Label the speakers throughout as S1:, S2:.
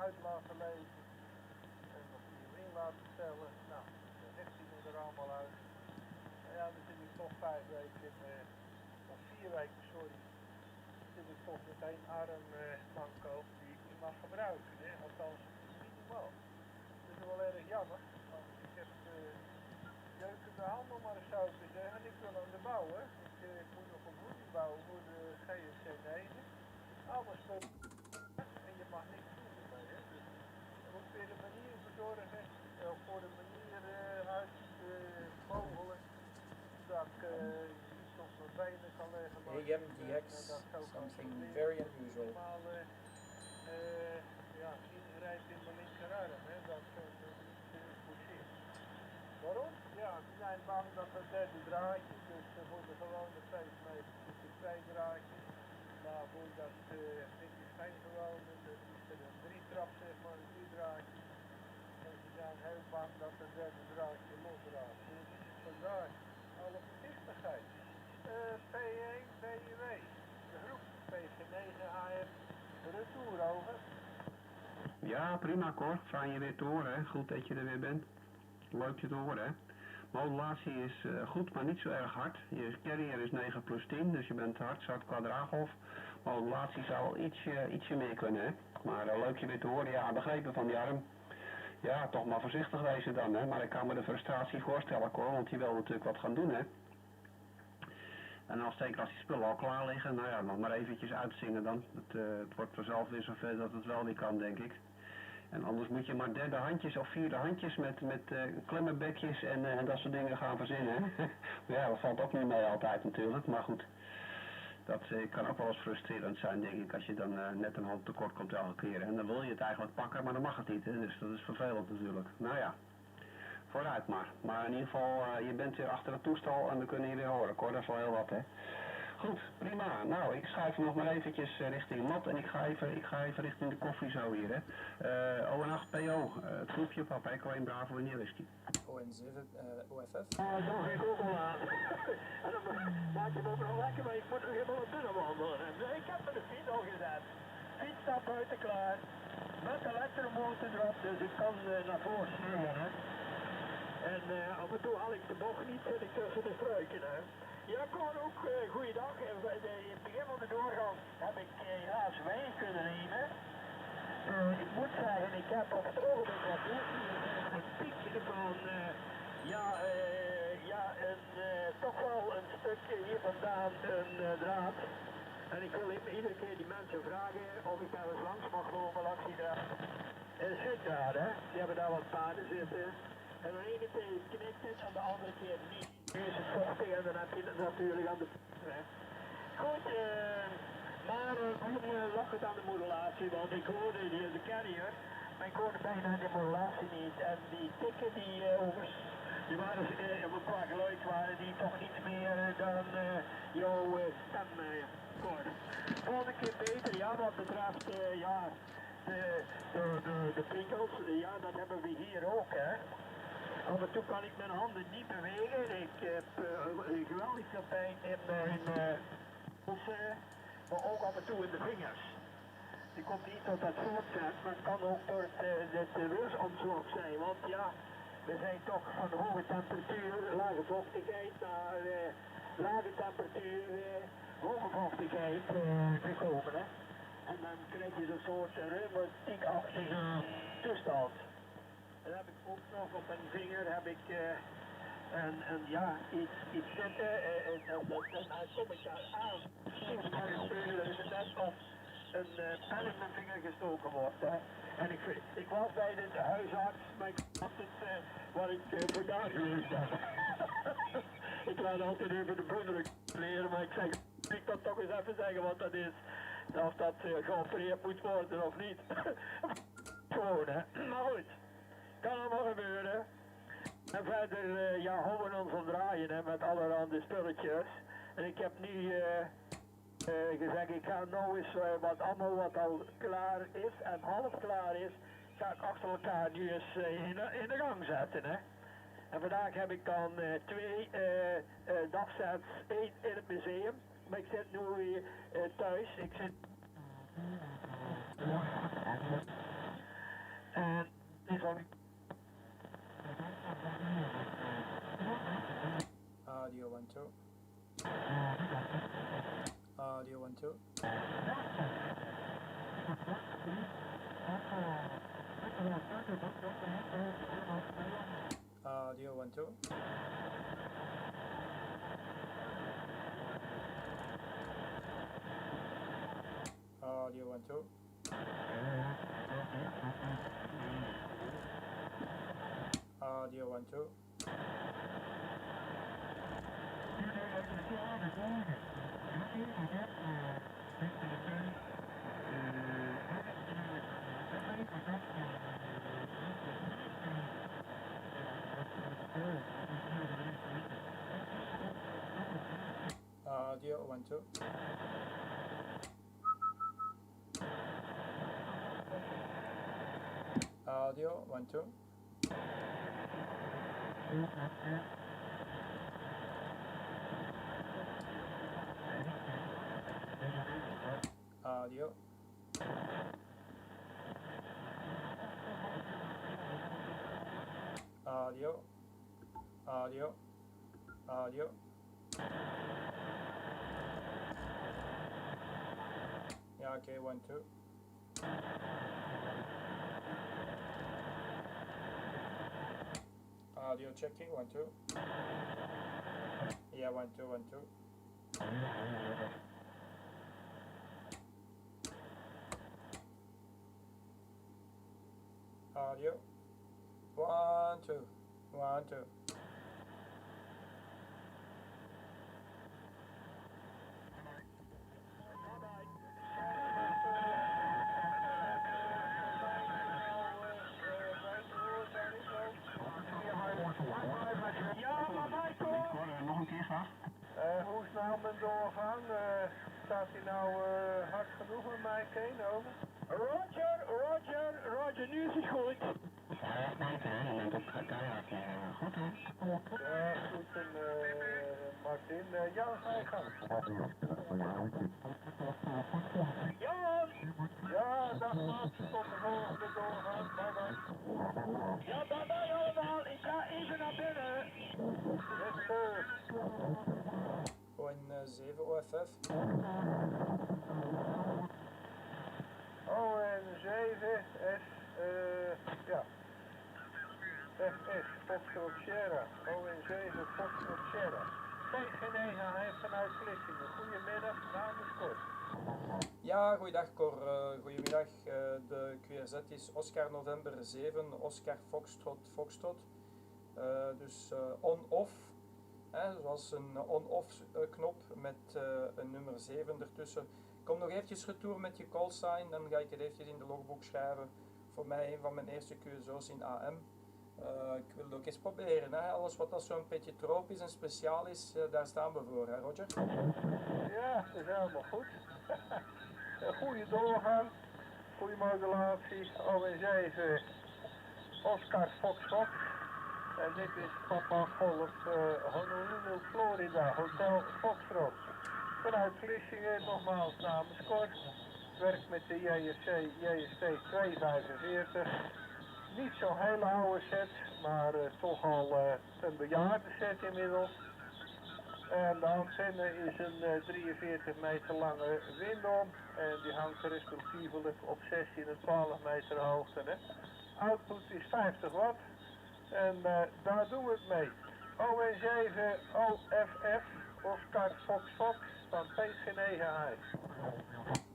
S1: uit laten lezen. En nog nieuw in laten stellen. Nou, de richtingen er allemaal uit. Nou ja, dan zit ik toch 5 weken, of 4 weken, sorry. Zit ik toch met één arm manco die ik niet mag gebruiken. Hè? Althans, minimaal. Dat is wel erg jammer. Want ik heb jeukende handen, maar eens zo te zeggen. Ik wil aan de bouwen. Ik moet nog een woning bouwen voor de GSC 9. Alles voor. En je mag niks doen ermee. Hè? Dus er moet weer een manier verzorgen. Voor een manier uit mogelijk. Dat ik iets op mijn benen kan leggen.
S2: AMDX, something very unusual.
S1: Ja, ingrijpen in mijn linkerarm, hè, dat niet forceert. Waarom? Ja, ze zijn bang dat het derde draadje, dus voor de gewone pacemaker zit er 2 draadjes. Maar voor dat dit is geen gewone, dus is er een 3-trap, zeg maar, een 3 draadjes. En ze zijn heel bang dat het derde draadje losraakt. Dus vandaar alle voorzichtigheid. P1 BUW, de groep PG9AF, retour over.
S3: Ja, prima Cor. Fijn je weer te horen, hè. Goed dat je er weer bent. Leuk je te horen, hè. Modulatie is goed, maar niet zo erg hard. Je carrier is 9+10, dus je bent hard qua draaghof. Modulatie zou wel ietsje meer kunnen, hè. Maar leuk je weer te horen. Ja, begrepen van die arm. Ja, toch maar voorzichtig wezen dan, hè. Maar ik kan me de frustratie voorstellen, Cor, want je wil natuurlijk wat gaan doen, hè. En als zeker als die spullen al klaar liggen, nou ja, nog maar eventjes uitzingen dan. Het wordt vanzelf weer zover dat het wel weer kan, denk ik. En anders moet je maar derde handjes of vierde handjes met klemmenbekjes en dat soort dingen gaan verzinnen. Ja, dat valt ook niet mee altijd natuurlijk, maar goed. Dat kan ook wel eens frustrerend zijn, denk ik, als je dan net een hand tekort komt elke keer. En dan wil je het eigenlijk pakken, maar dan mag het niet, hè? Dus dat is vervelend natuurlijk. Nou ja. Vooruit maar. Maar in ieder geval, je bent weer achter het toestel en we kunnen je weer horen, hoor. Dat is wel heel wat, hè. Goed, prima. Nou, ik schuif nog maar eventjes richting mat en ik ga even richting de koffie zo hier, hè. ON8PO, het groepje, papa, Echo 1 Bravo, wanneer whisky.
S2: ON7OFF.
S1: Dat mag ik ook al aan. En dan maak je me ook nog lekker, maar ik moet nog helemaal naar binnen wandelen. Ik heb me de fiets al gezet. Fiets staat buiten klaar. Met de elektromotor erop, dus ik kan naar voren snellen, hè. En af en toe haal ik de bocht niet, zit ik tussen de struiken, hè. Ja, Cor, ook goeiedag. In het begin van de doorgang heb ik helaas weinig kunnen nemen. Ik moet zeggen, ik heb op het ogenblik wat een piekje van, toch wel een stukje hier vandaan een draad. En ik wil iedere keer die mensen vragen of ik daar eens langs mag lopen langs die draad. En zitdraad, hè, die hebben daar wat paarden zitten. En de ene keer knikt het en de andere keer niet. Nu is het vochtig en dan heb je het natuurlijk aan de weg. Goed, maar hoe lag het aan de modulatie? Want ik hoorde hier de carrier, maar ik hoorde bijna de modulatie niet. En die tikken die overs, die waren qua geluid waren die toch niet meer dan jouw stem hoorde. Volgende keer beter, ja, wat betreft de prikkels, ja, dat hebben we hier ook, hè. Af en toe kan ik mijn handen niet bewegen. Ik heb een geweldig veel pijn in mijn maar ook af en toe in de vingers. Die komt niet tot dat voortzet, maar het kan ook door het reursomslag zijn. Want ja, we zijn toch van hoge temperatuur, lage vochtigheid naar lage temperatuur, hoge vochtigheid gekomen. Hè? En dan krijg je zo'n soort reumatiekachtige toestand. Dan heb ik ook nog op mijn vinger heb ik iets zitten en dan kom ik daar aan. Er is net of een pen in mijn vinger gestoken wordt. Hè. En ik was bij de huisarts, maar ik had het waar ik vandaag geweest heb. Ik laat altijd even de bloeddruk leren, maar ik zeg, ik kan toch eens even zeggen wat dat is. Of dat geopereerd moet worden of niet. Gewoon, hè. Maar goed. Kan allemaal gebeuren. En verder, houden we ons aan draaien, hè, met allerhande spulletjes. En ik heb nu gezegd, ik ga nou eens allemaal wat al klaar is en half klaar is, ga ik achter elkaar nu eens in de gang zetten. Hè. En vandaag heb ik dan 2 dagsets, 1 in het museum. Maar ik zit nu thuis, ik zit...
S2: 2. Audio 1, 2. Audio 1, 2. Audio 1, 2. Audio 1, 2. Audio 1, 2. Audio. Audio. Audio. Audio. Yeah, okay, 1, 2. Audio checking, 1, 2. Yeah, 1, 2, 1, 2. Audio. 1, 2. 1, 2.
S1: Ja, maar Michael.
S3: Ik hoor nog een keer graag.
S1: Hoe is nou mijn doorgang? Staat hij nou hard genoeg met mij, Kane? Over? Roger, Roger, Roger, nu is het goed.
S3: Ja, beter hè, je bent op keihard. Goed hè?
S1: Ja, goed. En Martin, ja, ga je gang. Jan! Ja, dag Maat, tot de volgende doorgang. Bye bye. Ja, bye bye allemaal. Ik ga even naar binnen. Yes, sir.
S2: ON7OFF.
S1: ON7 S, ja. FS, Foxtrot Sierra. ON7 Foxtrot Sierra. PG9 heeft vanuit Vlissingen. Goedemiddag, namens Cor.
S2: Ja, goeiedag Cor. Goedemiddag. De QRZ is Oscar November 7, Oscar Foxtrot Foxtrot. Dus on-off. Zoals een on-off knop met een nummer 7 ertussen. Kom nog eventjes retour met je callsign, dan ga ik het eventjes in de logboek schrijven. Voor mij een van mijn eerste QSO's in AM. Ik wil het ook eens proberen. Hè. Alles wat als zo'n beetje tropisch en speciaal is, daar staan we voor, hè Roger?
S1: Ja, het is helemaal goed. Een goede doorgang, goede modulatie. ON7 Oscar Fox Fox. En dit is Papa Golf Honolulu, Florida, Hotel Foxtrot. Vanuit Vlissingen, nogmaals namens Cor. Werkt met de JST 245. Niet zo'n hele oude set, maar toch al een bejaarde set inmiddels. En de antenne is een 43 meter lange windom. En die hangt respectievelijk op 16 en 12 meter hoogte. Hè. Output is 50 watt. En daar doen we het mee. ON7OFF, Oscar Fox Fox van PC9H.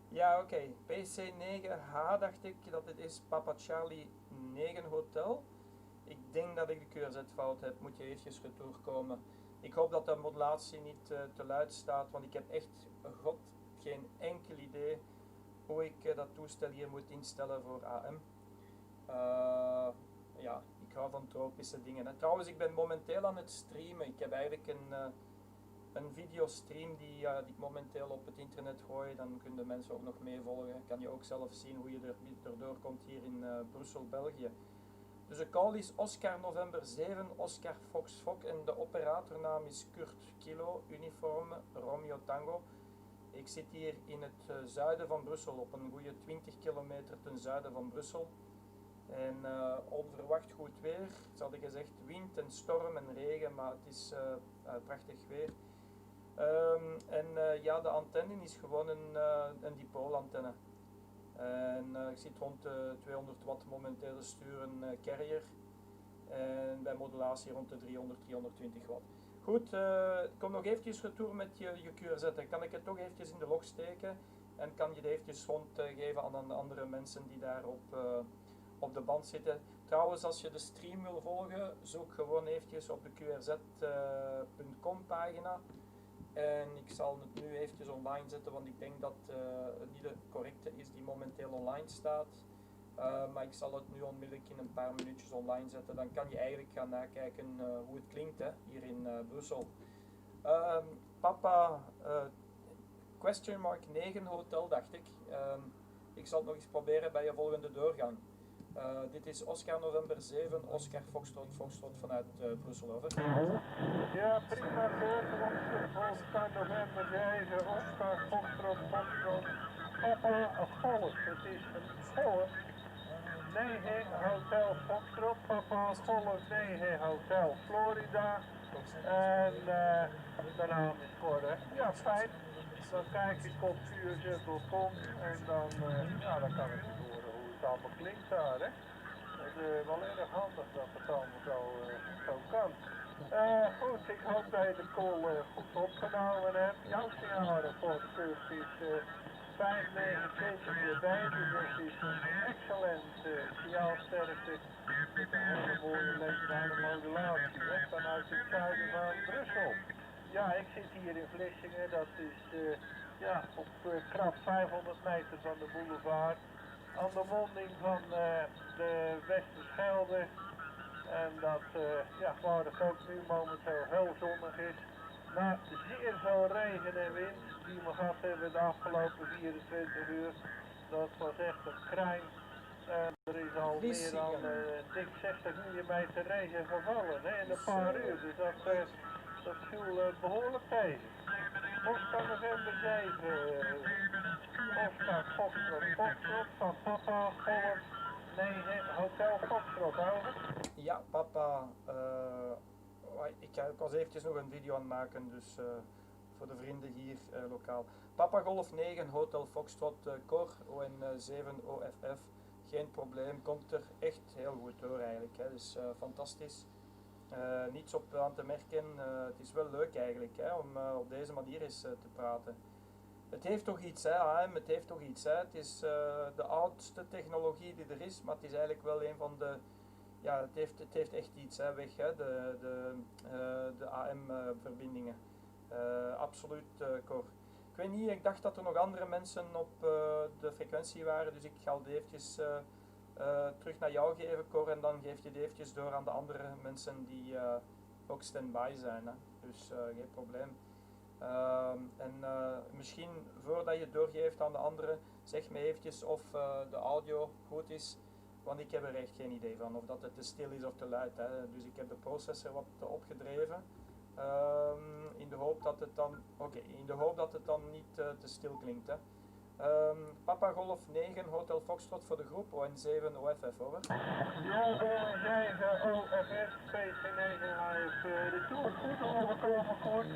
S2: Ja, oké. PC9H dacht ik dat het is Papa Charlie 9 Hotel. Ik denk dat ik de QRZ fout heb, moet je eventjes retour komen. Ik hoop dat de modulatie niet te luid staat, want ik heb echt, god, geen enkel idee hoe ik dat toestel hier moet instellen voor AM. Ja, ik hou van tropische dingen. En trouwens, ik ben momenteel aan het streamen. Ik heb eigenlijk een videostream die ik momenteel op het internet gooi. Dan kunnen mensen ook nog meevolgen. Kan je ook zelf zien hoe je erdoor komt hier in Brussel, België. Dus de call is Oscar November 7, Oscar Fox Fox en de operatornaam is Kurt Kilo, uniform Romeo Tango. Ik zit hier in het zuiden van Brussel, op een goede 20 kilometer ten zuiden van Brussel. En onverwacht goed weer, ze hadden gezegd wind en storm en regen, maar het is prachtig weer. Ja, de antenne is gewoon een dipoolantenne. En ik zit rond de 200 watt momenteel te sturen carrier. En bij modulatie rond de 300, 320 watt. Goed, kom nog eventjes retour met je QRZ. Kan ik het toch eventjes in de log steken en kan je het eventjes rondgeven aan de andere mensen die daar op de band zitten. Trouwens, als je de stream wil volgen, zoek gewoon eventjes op de qrz.com pagina. En ik zal het nu eventjes online zetten, want ik denk dat het niet de correcte is die momenteel online staat. Maar ik zal het nu onmiddellijk in een paar minuutjes online zetten. Dan kan je eigenlijk gaan nakijken hoe het klinkt hè, hier in Brussel. Papa, question mark 9 hotel dacht ik. Ik zal het nog eens proberen bij je volgende doorgang. Dit is Oscar November 7, Oscar Foxtrot vanuit Brussel, over.
S1: Ja, prima, Oscar November 7, Oscar Foxtrot. Papa, golf, het is een golf. 9 Hotel Foxtrot, Papa, golf 9 Hotel Florida. En de naam is Cor, ja, fijn. Dan kijk ik op qrz.com en dan kan ik horen hoe het allemaal klinkt daar, hè. Het is wel erg handig dat het allemaal zo kan. Goed, ik hoop dat je de call goed opgenomen hebt. Jouw signaal voor de kust is 597 erbij, dus dat is een excellent signaalsterkte met een hele mooie legendare modulatie, hè, vanuit het zuiden van Brussel. Ja, ik zit hier in Vlissingen, dat is op krap 500 meter van de boulevard, aan de monding van de Westerschelde. En dat, waar het ook nu momenteel heel zonnig is, na zeer veel regen en wind die we gehad hebben de afgelopen 24 uur, dat was echt een krijn. Er is al meer dan dik 60 mm regen gevallen hè, in een paar uur, dus dat viel behoorlijk tegen. Oscar November 7, Oscar Foxtrot van Papa, Golf 9, Hotel Foxtrot, over.
S2: Ja, papa, ik was eventjes nog een video aan het maken, dus voor de vrienden hier lokaal. Papa Golf 9, Hotel Foxtrot, Cor, ON7OFF, geen probleem, komt er echt heel goed door eigenlijk, hè. Dus fantastisch. Niets op aan te merken, het is wel leuk eigenlijk hè, om op deze manier eens te praten. Het heeft toch iets, hè, AM, het heeft toch iets. Hè. Het is de oudste technologie die er is, maar het is eigenlijk wel een van de... Ja, het heeft echt iets hè, weg, hè, de AM-verbindingen. Absoluut, Cor. Ik weet niet, ik dacht dat er nog andere mensen op de frequentie waren, dus ik ga het eventjes terug naar jou geven, Cor, en dan geef je het eventjes door aan de andere mensen die ook stand-by zijn. Hè. Dus geen probleem. Misschien voordat je het doorgeeft aan de anderen, zeg me eventjes of de audio goed is, want ik heb er echt geen idee van of dat het te stil is of te luid. Hè. Dus ik heb de processor wat opgedreven, in de hoop dat het dan niet te stil klinkt. Hè. Papa Golf 9, Hotel Foxtrot voor de groep, ON7OFF, over.
S1: Ja, ON7OFF, PC9 heeft de tour goed overkomen, kort.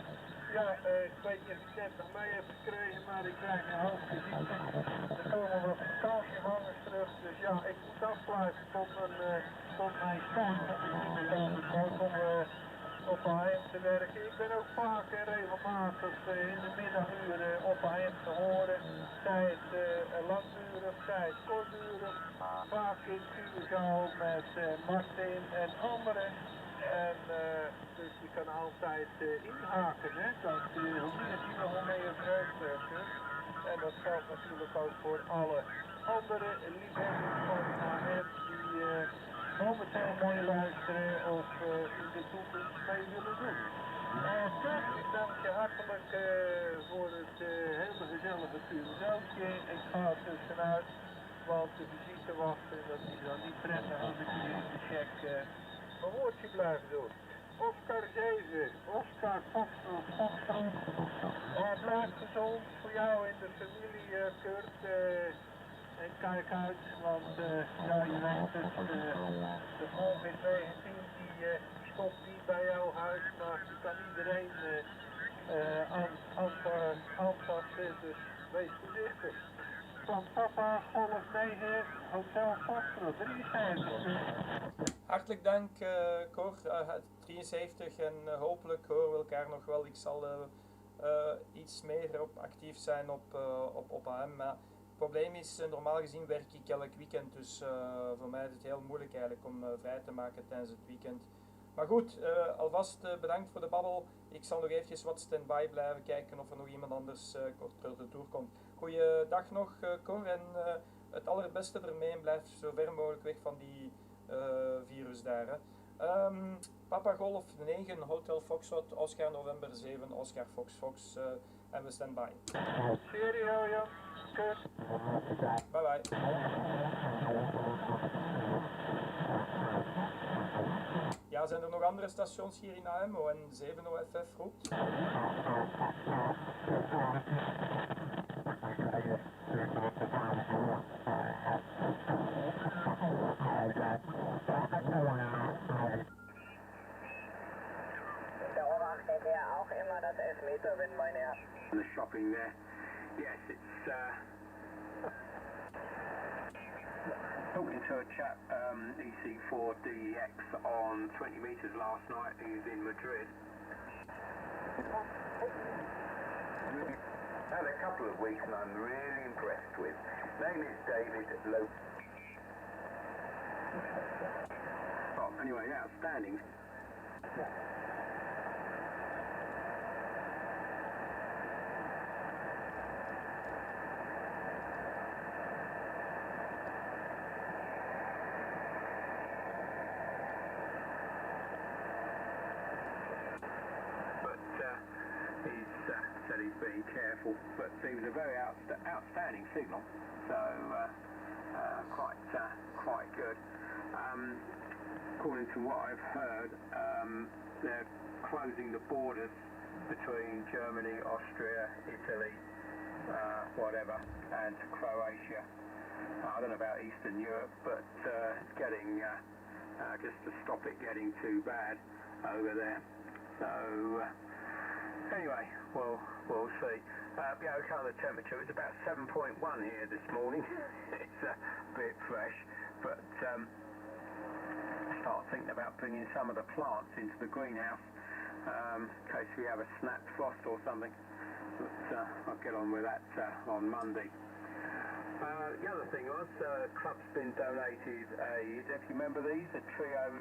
S1: Ja, ik weet niet of ik net nog mee heb gekregen, maar ik krijg een hoop visite. Er komen wat vakantiegangers terug, dus ja, ik moet afsluiten tot mijn start. Ik ben ook om op AM te werken. Ik ben ook vaak regelmatig in de middaguren op AM te horen. Zij het langdurig, zij het kortdurig. Vaak in Curaçao met Martin en anderen. En dus je kan altijd inhaken, hè. Dat hoe meer je nog meer vreugde kunt. En dat geldt natuurlijk ook voor alle andere liefhebbers van AM die momenteel mooi luisteren of in de toekomst mee willen doen. Kurt, ik dank je hartelijk voor het hele gezellige Curaçaootje. Ik ga er tussenuit, want de visite wachten, dat is dan niet prettig als ik hier in de check een woordje blijf doen. Oscar 7, Oscar Foxtrot. Blijf gezond voor jou en de familie, Kurt. En kijk uit, want ja, je weet het, de COVID-19 die stopt niet bij jouw huis, maar je kan iedereen ON7OFF is dus wees voorzichtig. Van Papa, Golf 9, Hotel Foxtrot 73.
S2: Hartelijk dank Cor, 73 en hopelijk horen we elkaar nog wel. Ik zal iets meer actief zijn op AM, maar het probleem is, normaal gezien werk ik elk weekend, dus voor mij is het heel moeilijk eigenlijk om vrij te maken tijdens het weekend. Maar goed, alvast bedankt voor de babbel. Ik zal nog eventjes wat stand-by blijven kijken of er nog iemand anders kort door de tour komt. Goeiedag nog Cor en het allerbeste ermee en blijf zo ver mogelijk weg van die virus daar. Hè. Papa Golf 9, Hotel Foxtrot, Oscar November 7, Oscar Fox en we stand by.
S1: Cheerio, ja. Kut.
S2: Bye bye. Ja, zijn er nog andere stations hier in AM? ON7OFF roept.
S4: Auch immer das Elfmeter, wenn meine
S3: The shopping there. Yes, it's talking to a chap, EC4DX on 20 metres last night, who's in Madrid.
S4: had a couple of weeks and I'm really impressed with. Name is David Lowe.
S3: Oh, anyway, outstanding. He's being careful, but it was a very outstanding signal, so quite good. According to what I've heard, they're closing the borders between Germany, Austria, Italy, whatever, and Croatia. I don't know about Eastern Europe, but it's getting just to stop it getting too bad over there. So. Anyway, we'll see. Yeah, okay, on the temperature, it's about 7.1 here this morning. It's a bit fresh, but start thinking about bringing some of the plants into the greenhouse in case we have a snapped frost or something. But I'll get on with that on Monday. The other thing was, club's been donated if you remember these, a Trio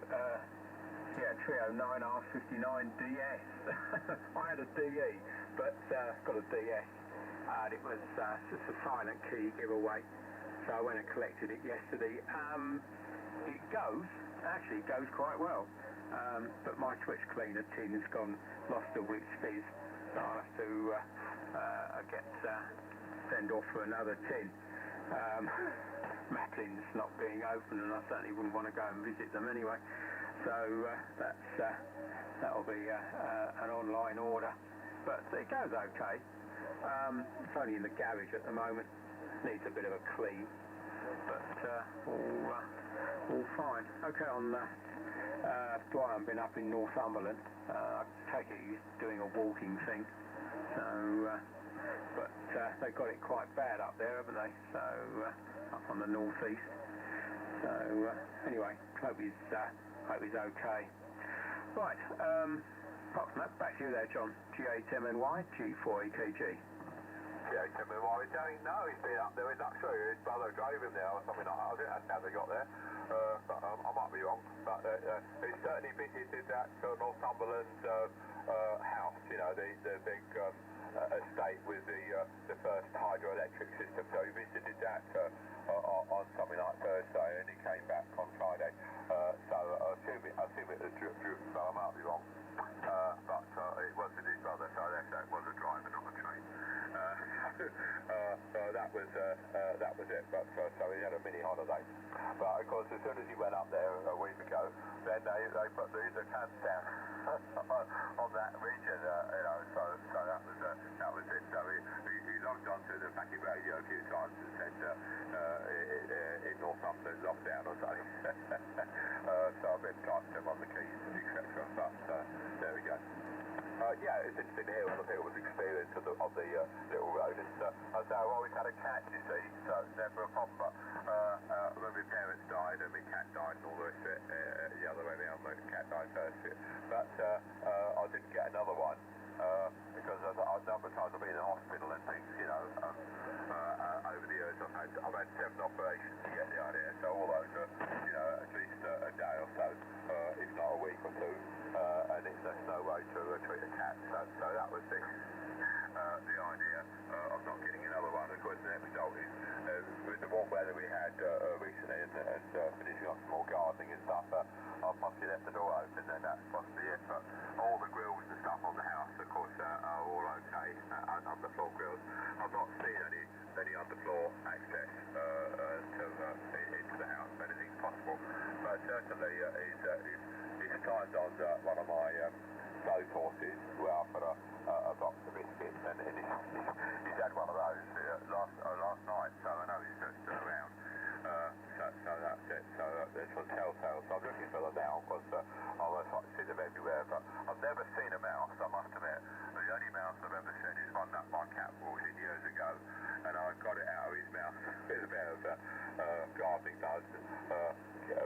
S3: 9R59DS. I had a DE, but got a DS, and it was just a silent key giveaway. So I went and collected it yesterday. It goes quite well, but my switch cleaner tin's lost all its fizz, so I'll have to send off for another tin. Matlin's not being open, and I certainly wouldn't want to go and visit them anyway. So that'll be an online order, but it goes okay. It's only in the garage at the moment. Needs a bit of a clean, but all fine. Okay, on Brian been up in Northumberland. I take it he's doing a walking thing. So, but they've got it quite bad up there, haven't they? So up on the northeast. So anyway, hope he's okay. Right, apart from that, back to you there, John. G8MNY, G4EKG.
S4: G8MNY, we don't know. He's been up there in Luxury. His brother drove him there or something like that. I think that's how they got there. But I might be wrong. But he's certainly visited that Northumberland house, you know, the big estate with the first hydroelectric system. So he visited that on something like Thursday, and he came back on Friday. So I assume it was driven, so I might be wrong. But it was with his brother, so that was a driver, not a train. So that was it. But so he had a mini holiday. But of course, as soon as he went up there a week ago, then they put the camps down on that region, you know. So that was it. So he logged onto the packet radio a few times and said in Northumberland lockdown or something. So I've been typing him on the keys, etc. But there we go. Yeah, it's interesting to hear other people's experience of the little road. It's, I've always had a cat, you see, so it's never a problem. But when my parents died and my cat died and all the rest of it, the other way around, my cat died first. But I didn't get another one because a number of times I've been in hospital and things, you know. Over the years I've had 7 operations to get the idea, so all those are, you know, at least a day or so, if not a week or two, and there's no way to treat a cat, so that was the idea of not getting another one. Of course the net result is, with the warm weather we had recently and finishing off some more gardening and stuff, I've possibly left the door open, and that's possibly it, but all the grills and stuff on the house, of course, are all okay, underfloor grills. I've not seen any underfloor access into the house, if anything's possible, but certainly he's climbed on one of my clothes horses where I put a box of biscuits, and he's had one of those last night, so I know he's just around. So that's it. So there's some telltale. So I'm looking for them now because I always like to see them everywhere. But I've never seen a mouse, I must admit. The only mouse I've ever seen is one that my cat brought in years ago, and I got it out of his mouth with a bit of gardening dust,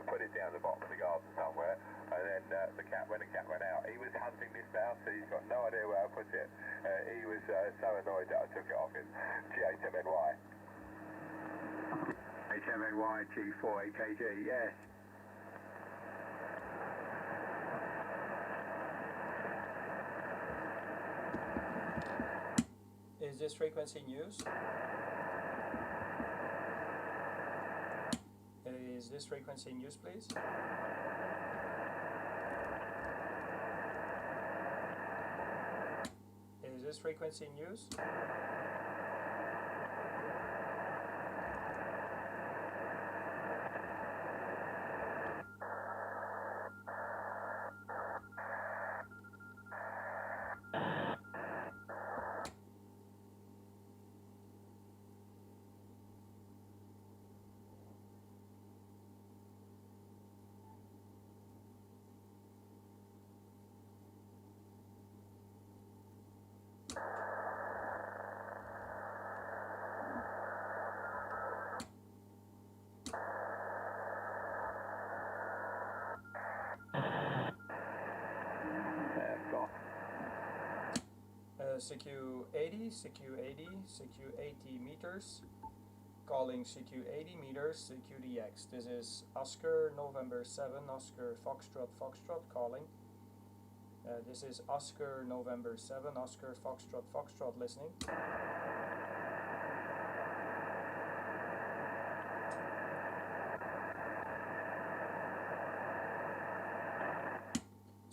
S4: put it down the bottom of the garden somewhere, and then when the cat went out, he was hunting this mouse, so he's got no idea where I put it. He was so annoyed that I took it off him. G8MNY. HMNY G4 AKG, yes.
S2: Is this frequency in use? Is this frequency in use, please? Is this frequency in use? CQ80, CQ80, CQ80 meters, calling CQ80 meters, CQDX. This is Oscar November 7, Oscar Foxtrot, Foxtrot calling. This is Oscar November 7, Oscar Foxtrot, Foxtrot listening.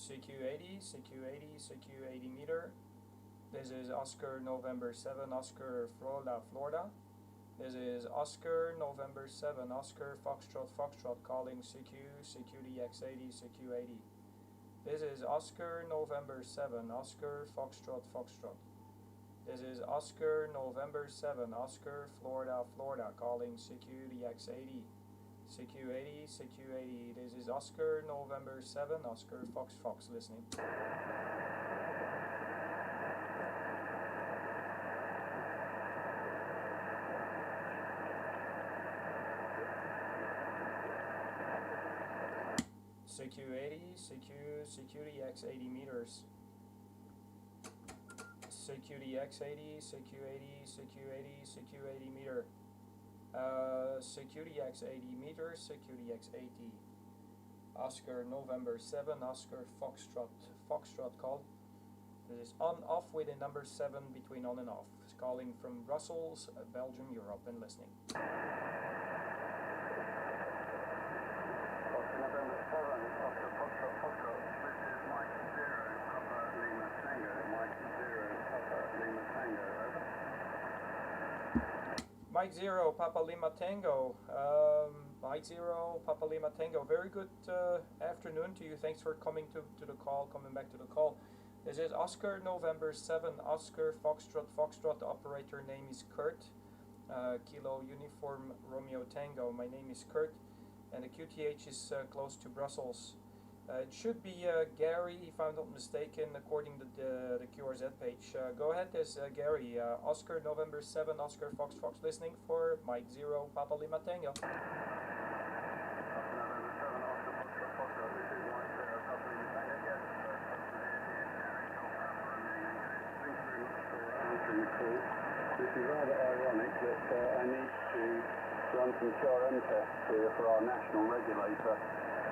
S2: CQ80, CQ80, CQ80 meter. This is Oscar November 7, Oscar Florida, Florida. This is Oscar November 7, Oscar Foxtrot, Foxtrot calling CQ, CQDX80, CQ80. This is Oscar November 7, Oscar Foxtrot, Foxtrot. This is Oscar November 7, Oscar Florida, Florida calling CQDX80. CQ80, CQ80. This is Oscar November 7, Oscar Fox, Fox listening. CQ80, CQDX80 meters. CQDX80, CQ80, CQ80, CQ80 meter. CQDX80 meters, CQDX80. Oscar November 7, Oscar Foxtrot, Foxtrot call. This is on off with a number 7 between on and off. It's calling from Brussels, Belgium, Europe, and listening.
S5: November 7, Oscar Foxtrot, Foxtrot. This is Mike 0, Papa Lima Tango. Mike 0, Papa Lima Tango, over.
S2: Mike 0, Papa Lima Tango. Mike 0, Papa Lima Tango. Very good afternoon to you. Thanks for coming coming back to the call. This is Oscar November 7, Oscar Foxtrot, Foxtrot. The operator name is Kurt. Kilo Uniform Romeo Tango. My name is Kurt. And the QTH is close to Brussels. It should be Gary, if I'm not mistaken, according to the QRZ page. Go ahead, there's Gary. Oscar November 7, Oscar Fox Fox, listening for Mike 0, Papa Lima Tango.
S5: This is rather ironic that I need to run some QRM tests here for our national regulator.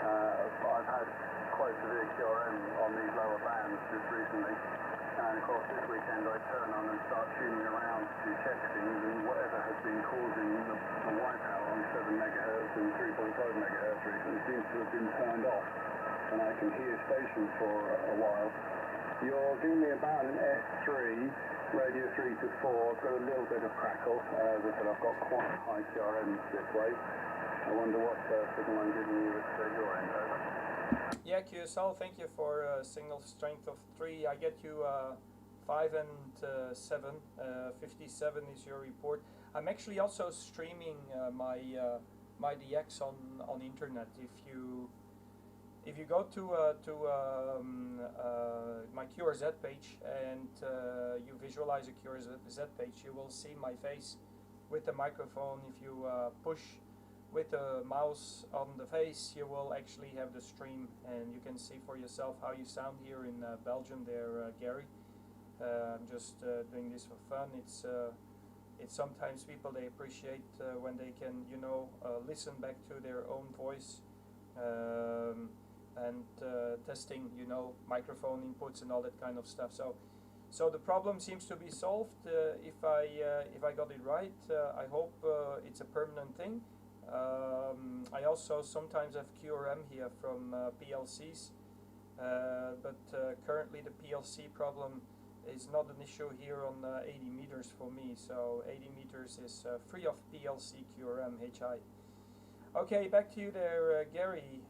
S5: I've had quite severe QRM on these lower bands just recently, and of course this weekend I turn on and start tuning around to check things, and whatever has been causing the wipeout on 7 MHz and 3.5 MHz recently seems to have been turned off, and I can hear stations for a while. You're giving me about an S3, radio 3 to 4, I've got a little bit of crackle. As I said, I've got quite high QRM this way. I wonder what signal I'm giving you at your end, over.
S2: Yeah, QSL, thank you for signal strength of 3. I get you 5 and 7. 57 is your report. I'm actually also streaming my my DX on internet. If you go to my QRZ page and you visualize a QRZ page, you will see my face with the microphone. If you push with the mouse on the face, you will actually have the stream, and you can see for yourself how you sound here in Belgium there, Gary. I'm just doing this for fun. It's sometimes people, they appreciate when they can, listen back to their own voice. And testing, microphone inputs and all that kind of stuff. So the problem seems to be solved. If I got it right, I hope it's a permanent thing. I also sometimes have QRM here from PLCs, but currently the PLC problem is not an issue here on 80 meters for me. So 80 meters is free of PLC QRM HI. Okay, back to you there, Gary.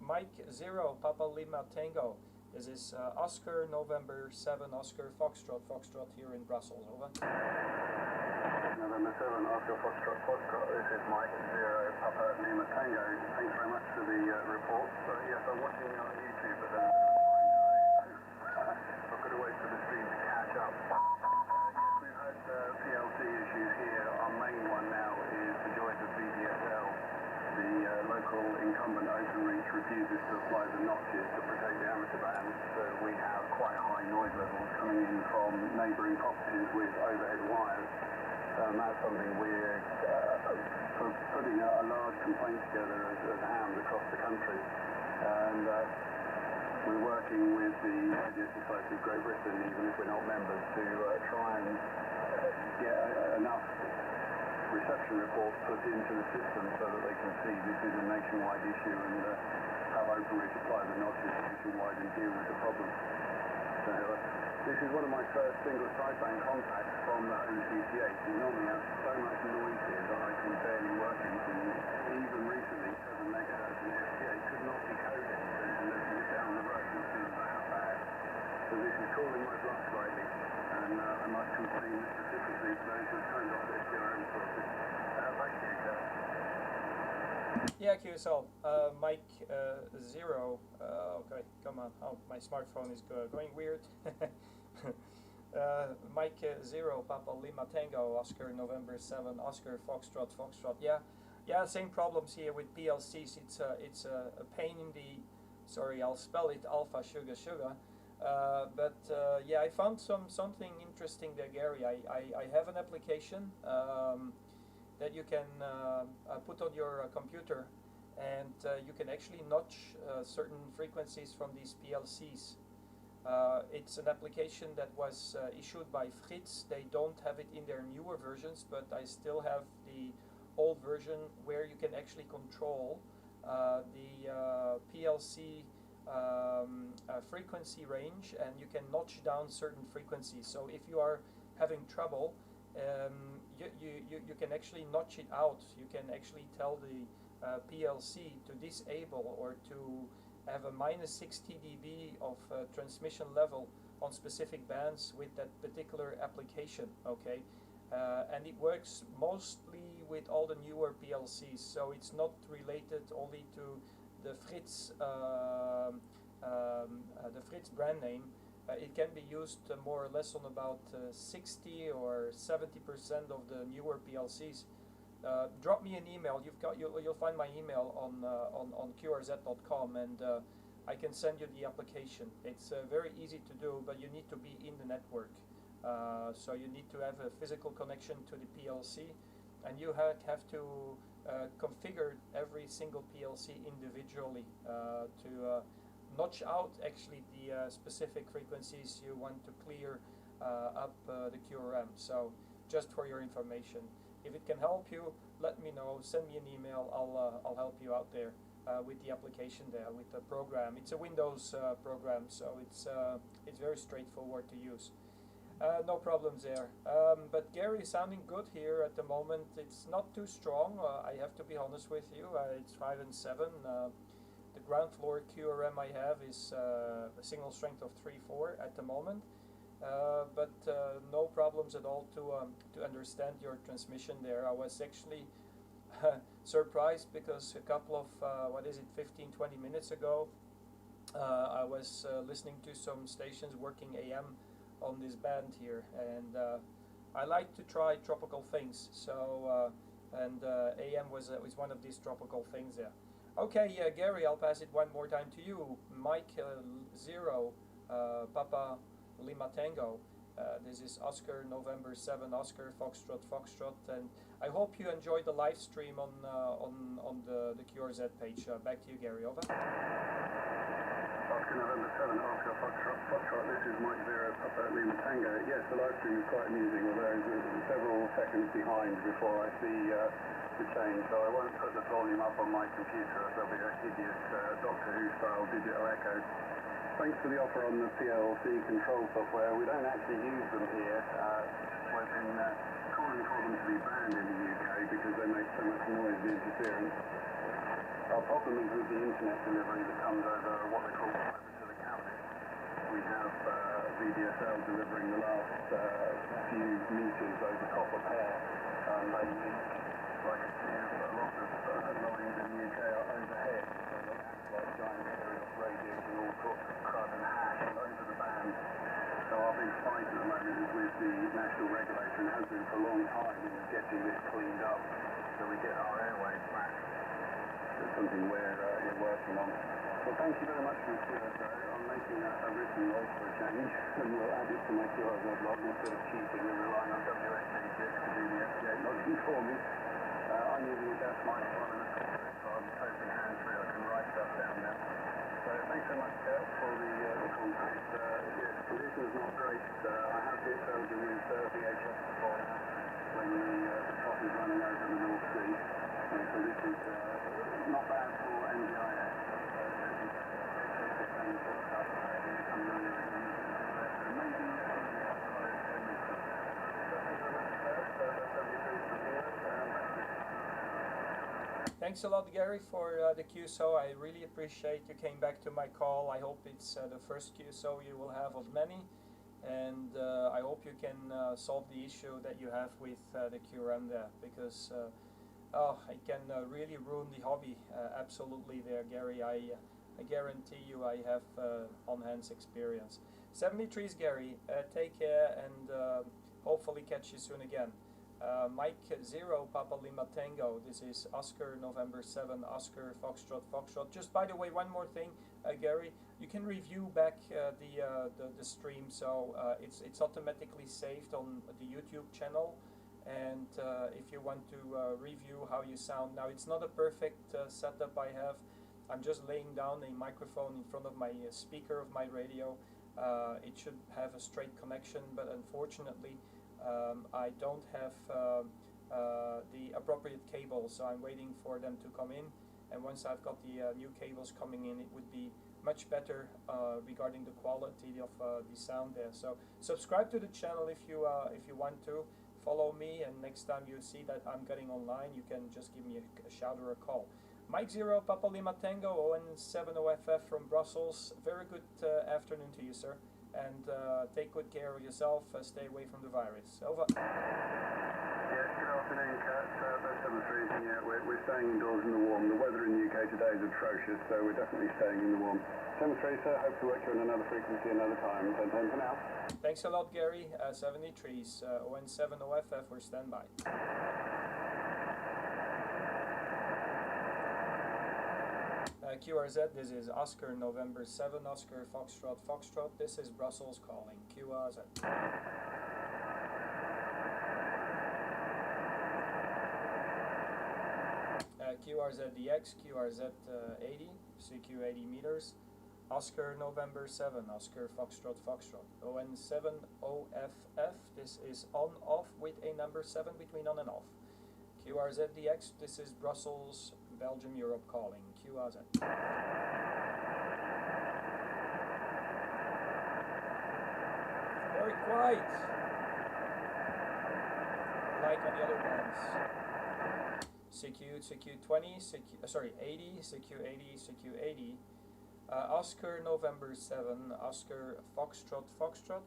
S2: Mike 0, Papa Lima Tango. This is Oscar November 7, Oscar Foxtrot here in Brussels. Over.
S5: November 7, Oscar Foxtrot. This is Mike 0, Papa Lima Tango. Thanks very much for the report. So yes, I'm watching on YouTube, but then I've got to wait for the stream to catch up. Yes, we've had PLC issues here. Our main one now is the joys of VDSL. The local incumbent OpenReach refuses to apply the notches to protect the amateur bands, so we have quite high noise levels coming in from neighbouring properties with overhead wires. That's something we're putting a large complaint together as hams across the country, and we're working with the Radio Society of Great Britain, even if we're not members, to try and get enough reception reports put into the system so that they can see this is a nationwide issue, and have OpenReach apply the notches nationwide and deal with the problem. So this is one of my first single sideband contacts from the home CCH. We normally have so much noise here that I can barely work anything. Even recently, 7 MHz and FTA could not decode anything unless you get down the road and see that bad. So this is calling my bluff slightly, and I must complain specifically to those who have turned off their QRM sources. Thank you, Kev.
S2: Yeah, QSL. Mike 0. Okay, come on. Oh, my smartphone is going weird. Mike 0, Papa Lima Tango, Oscar November 7, Oscar Foxtrot. Yeah, same problems here with PLCs. It's a pain in the. Sorry, I'll spell it Alpha Sugar. But yeah, I found something interesting there, Gary. I have an application that you can put on your computer, and you can actually notch certain frequencies from these PLCs. It's an application that was issued by Fritz. They don't have it in their newer versions, but I still have the old version where you can actually control the PLC frequency range, and you can notch down certain frequencies. So if you are having trouble, you can actually notch it out. You can actually tell the PLC to disable or to have a minus 60 dB of transmission level on specific bands with that particular application. Okay, and it works mostly with all the newer PLCs, so it's not related only to the Fritz brand name, it can be used more or less on about 60 or 70% of the newer PLCs. Drop me an email. You'll find my email on qrz.com, and I can send you the application. It's very easy to do, but you need to be in the network. So you need to have a physical connection to the PLC, and you have to configure every single PLC individually to notch out actually the specific frequencies you want to clear up the QRM. So just for your information, if it can help you, let me know. Send me an email. I'll help you out there with the application there, with the program. It's a Windows program, so it's very straightforward to use. No problems there. But Gary is sounding good here at the moment. It's not too strong, I have to be honest with you. It's 5 and 7. The ground floor QRM I have is a signal strength of 3.4 at the moment. But no problems at all to understand your transmission there. I was actually surprised because a couple of 15-20 minutes ago I was listening to some stations working AM on this band here, and I like to try tropical things, so AM was one of these tropical things there. Okay, Gary, I'll pass it one more time to you. Mike 0 Papa Lima Tango. This is Oscar November 7 Oscar Foxtrot Foxtrot, and I hope you enjoyed the live stream on the QRZ page. Back to you, Gary. Over.
S5: Oscar November 7 Oscar Foxtrot Foxtrot. This is Mike 0 Papa Lima Tango. Yes, the live stream is quite amusing, although it's several seconds behind before I see the change, so I won't put the volume up on my computer as there'll be a hideous Doctor Who style digital echo. Thanks for the offer on the PLC control software. We don't actually use them here. We've been calling for them to be banned in the UK because they make so much noise and interference. Our problem is with the internet delivery that comes over what they call fiber to the cabinet. We have VDSL delivering the last few meters over copper pair. They leak, like a lot of lines in the UK are overhead, so they act like giant aerial radios and all sorts of crud and hash over the band. So our big fight at the moment is with the national regulator, and has been for a long time, in getting this cleaned up so we get our airwaves back. It's something we're working on. Well, thank you very much for this video. I'm making a written log for a change, and we'll add it to my QRZ log instead of cheating and relying on WSTG to do the FT8 logging for me. I'm using a desk microphone and a computer, so I'm totally hands-free. I can write stuff down now. So thanks so much, Kurt, for the contact. Yes, condition is not great. I have hit Belgium with VHF before when the top is running over the North Sea. So this is not bad for NDIS.
S2: Thanks a lot, Gary, for the QSO. I really appreciate you came back to my call. I hope it's the first QSO you will have of many, and I hope you can solve the issue that you have with the QRM there, because it can really ruin the hobby. Absolutely there, Gary. I guarantee you I have on-hands experience. 73s, Gary. Take care, and hopefully catch you soon again. Mike 0 Papa Lima Tango. This is Oscar November 7 Oscar Foxtrot Foxtrot. Just by the way, one more thing, Gary, you can review back the stream, so it's automatically saved on the YouTube channel. And if you want to review how you sound, now it's not a perfect setup I have. I'm just laying down a microphone in front of my speaker of my radio. It should have a straight connection, but unfortunately I don't have the appropriate cables, so I'm waiting for them to come in, and once I've got the new cables coming in, it would be much better regarding the quality of the sound there. So subscribe to the channel if you want to. Follow me, and next time you see that I'm getting online, you can just give me a shout or a call. Mike 0 Papa Lima Tango, ON7OFF from Brussels. Very good afternoon to you, sir. And take good care of yourself. Stay away from the virus. Over.
S5: Yes, good afternoon, Kat. Both 73s, and yeah, we're staying indoors in the warm. The weather in the UK today is atrocious, so we're definitely staying in the warm. 73, sir, hope to work you on another frequency another time. 10 for now.
S2: Thanks a lot, Gary. 73's ON7OFF for standby. QRZ, this is Oscar November 7, Oscar Foxtrot Foxtrot. This is Brussels calling. QRZ. QRZDX, QRZ 80, CQ 80 meters. Oscar November 7, Oscar Foxtrot Foxtrot. ON7OFF, this is on off with a number 7 between on and off. QRZDX, this is Brussels, Belgium, Europe calling. QRZ. Very quiet. Like on the other ones. CQ20, sorry, 80, CQ80, CQ80. Oscar November 7, Oscar Foxtrot Foxtrot.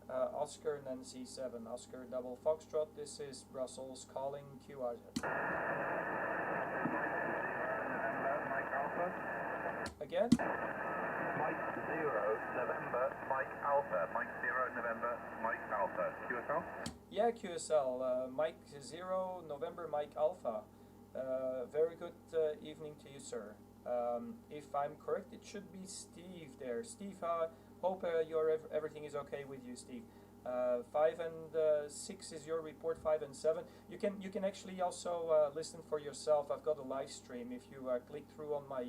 S2: Oscar Nancy 7, Oscar Double Foxtrot. This is Brussels calling. QRZ.
S4: Mike Alpha.
S2: Again?
S4: Mike 0 November Mike Alpha. Mike 0 November Mike Alpha. QSL?
S2: Yeah, QSL. Mike 0 November Mike Alpha. Very good evening to you, sir. If I'm correct, it should be Steve there. Steve, hope everything is okay with you, Steve. 5 and 6 is your report. 5 and 7. You can actually also listen for yourself. I've got a live stream. If you click through on my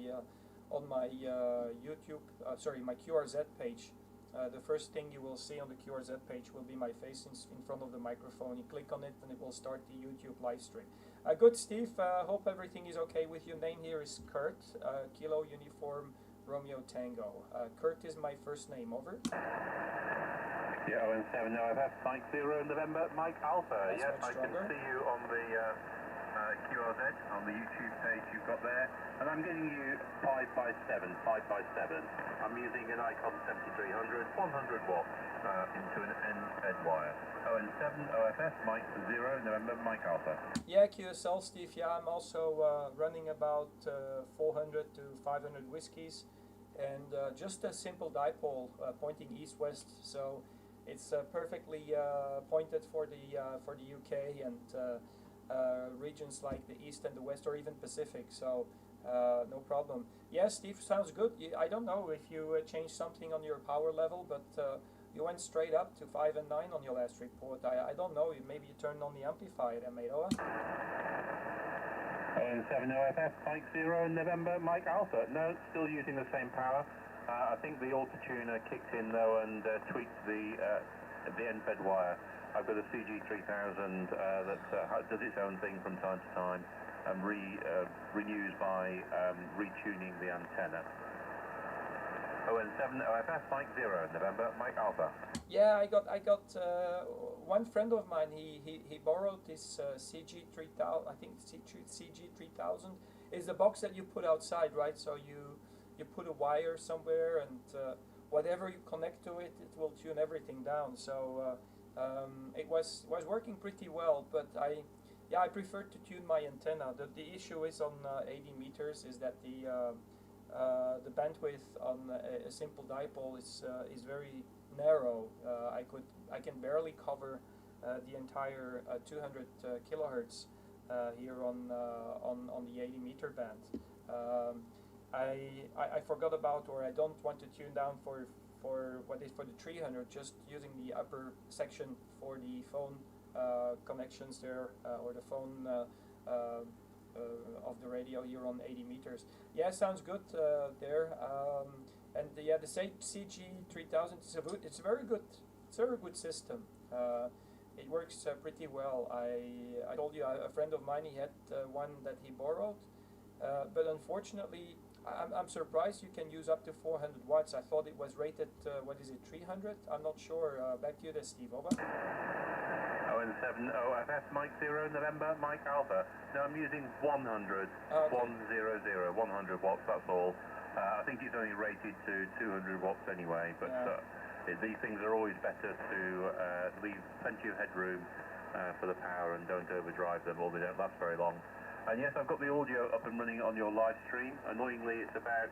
S2: YouTube, sorry, my QRZ page. The first thing you will see on the QRZ page will be my face in front of the microphone. You click on it and it will start the YouTube live stream. Good, Steve. Hope everything is okay with you. Name here is Kurt, Kilo Uniform Romeo Tango. Kurt is my first name. Over.
S4: Yeah, ON7OFF, Mike 0 November Mike Alpha.
S2: That's
S4: Yes,
S2: much
S4: I can
S2: stronger.
S4: see you on the QRZ, on the YouTube page you've got there. And I'm getting you 5x7, 5x7. I'm using an Icon 7300, 100 watts into an end wire. ON7OFF, Mike 0 November Mike Alpha.
S2: Yeah, QSL, Steve. Yeah, I'm also running about 400 to 500 whiskies, and just a simple dipole pointing east-west. So it's perfectly pointed for the UK and regions like the East and the West, or even Pacific. So no problem. Yeah, Steve, sounds good. I don't know if you changed something on your power level, but you went straight up to 5 and 9 on your last report. I don't know. Maybe you turned on the amplifier, mate. Over.
S4: ON7OFF, Mike 0 November Mike Alpha. No, still using the same power. I think the auto-tuner kicked in though and tweaked the end-fed wire. I've got a CG3000 that does its own thing from time to time and renews by retuning the antenna. ON7OFF, Mike 0 November Mike Alpha.
S2: Yeah, I got one friend of mine. He borrowed this CG3000. I think CG3000 is the box that you put outside, right? So you put a wire somewhere, and whatever you connect to it, it will tune everything down. So it was working pretty well, but I prefer to tune my antenna. The issue is on 80 meters is that the bandwidth on a simple dipole is very narrow. I can barely cover the entire 200 kilohertz here on the 80 meter band. I forgot about, or I don't want to tune down for the 300, just using the upper section for the phone connections there, or the phone of the radio here on 80 meters. Yeah, sounds good there. And yeah, the CG3000 it's a very good system. It works pretty well. I told you a friend of mine, he had one that he borrowed, but unfortunately I'm surprised you can use up to 400 watts. I thought it was rated, 300? I'm not sure. Back to you there, Steve. Over.
S4: ON7OFF, Mike 0 November Mike Alpha. Now I'm using 100,
S2: Okay.
S4: 100, 100 watts, that's all. I think it's only rated to 200 watts anyway, but these things are always better to leave plenty of headroom for the power and don't overdrive them, or they don't last very long. And yes, I've got the audio up and running on your live stream. Annoyingly, it's about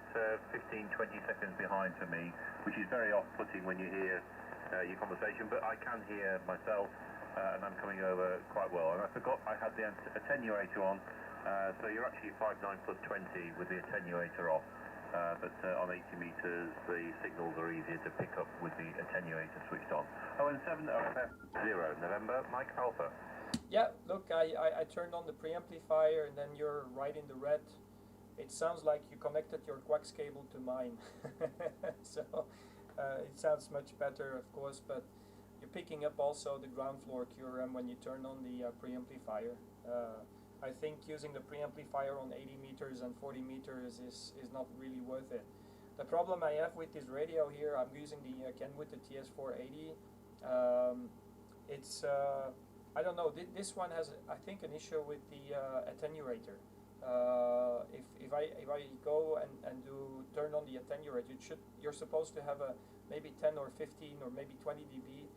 S4: 15-20 seconds behind for me, which is very off-putting when you hear your conversation, but I can hear myself, and I'm coming over quite well. And I forgot I had the attenuator on, so you're actually 5.9 plus 20 with the attenuator off. But on 80 metres, the signals are easier to pick up with the attenuator switched on. ON7OFF 0, November, Mike Alpha.
S2: Yeah, look, I turned on the preamplifier and then you're right in the red. It sounds like you connected your coax cable to mine. So it sounds much better, of course, but you're picking up also the ground floor QRM when you turn on the preamplifier. I think using the preamplifier on 80 meters and 40 meters is not really worth it. The problem I have with this radio here, I'm using the Kenwood, the TS480. I don't know, this one has, I think, an issue with the attenuator. If I go and turn on the attenuator, you're supposed to have a maybe 10 or 15 or maybe 20 dB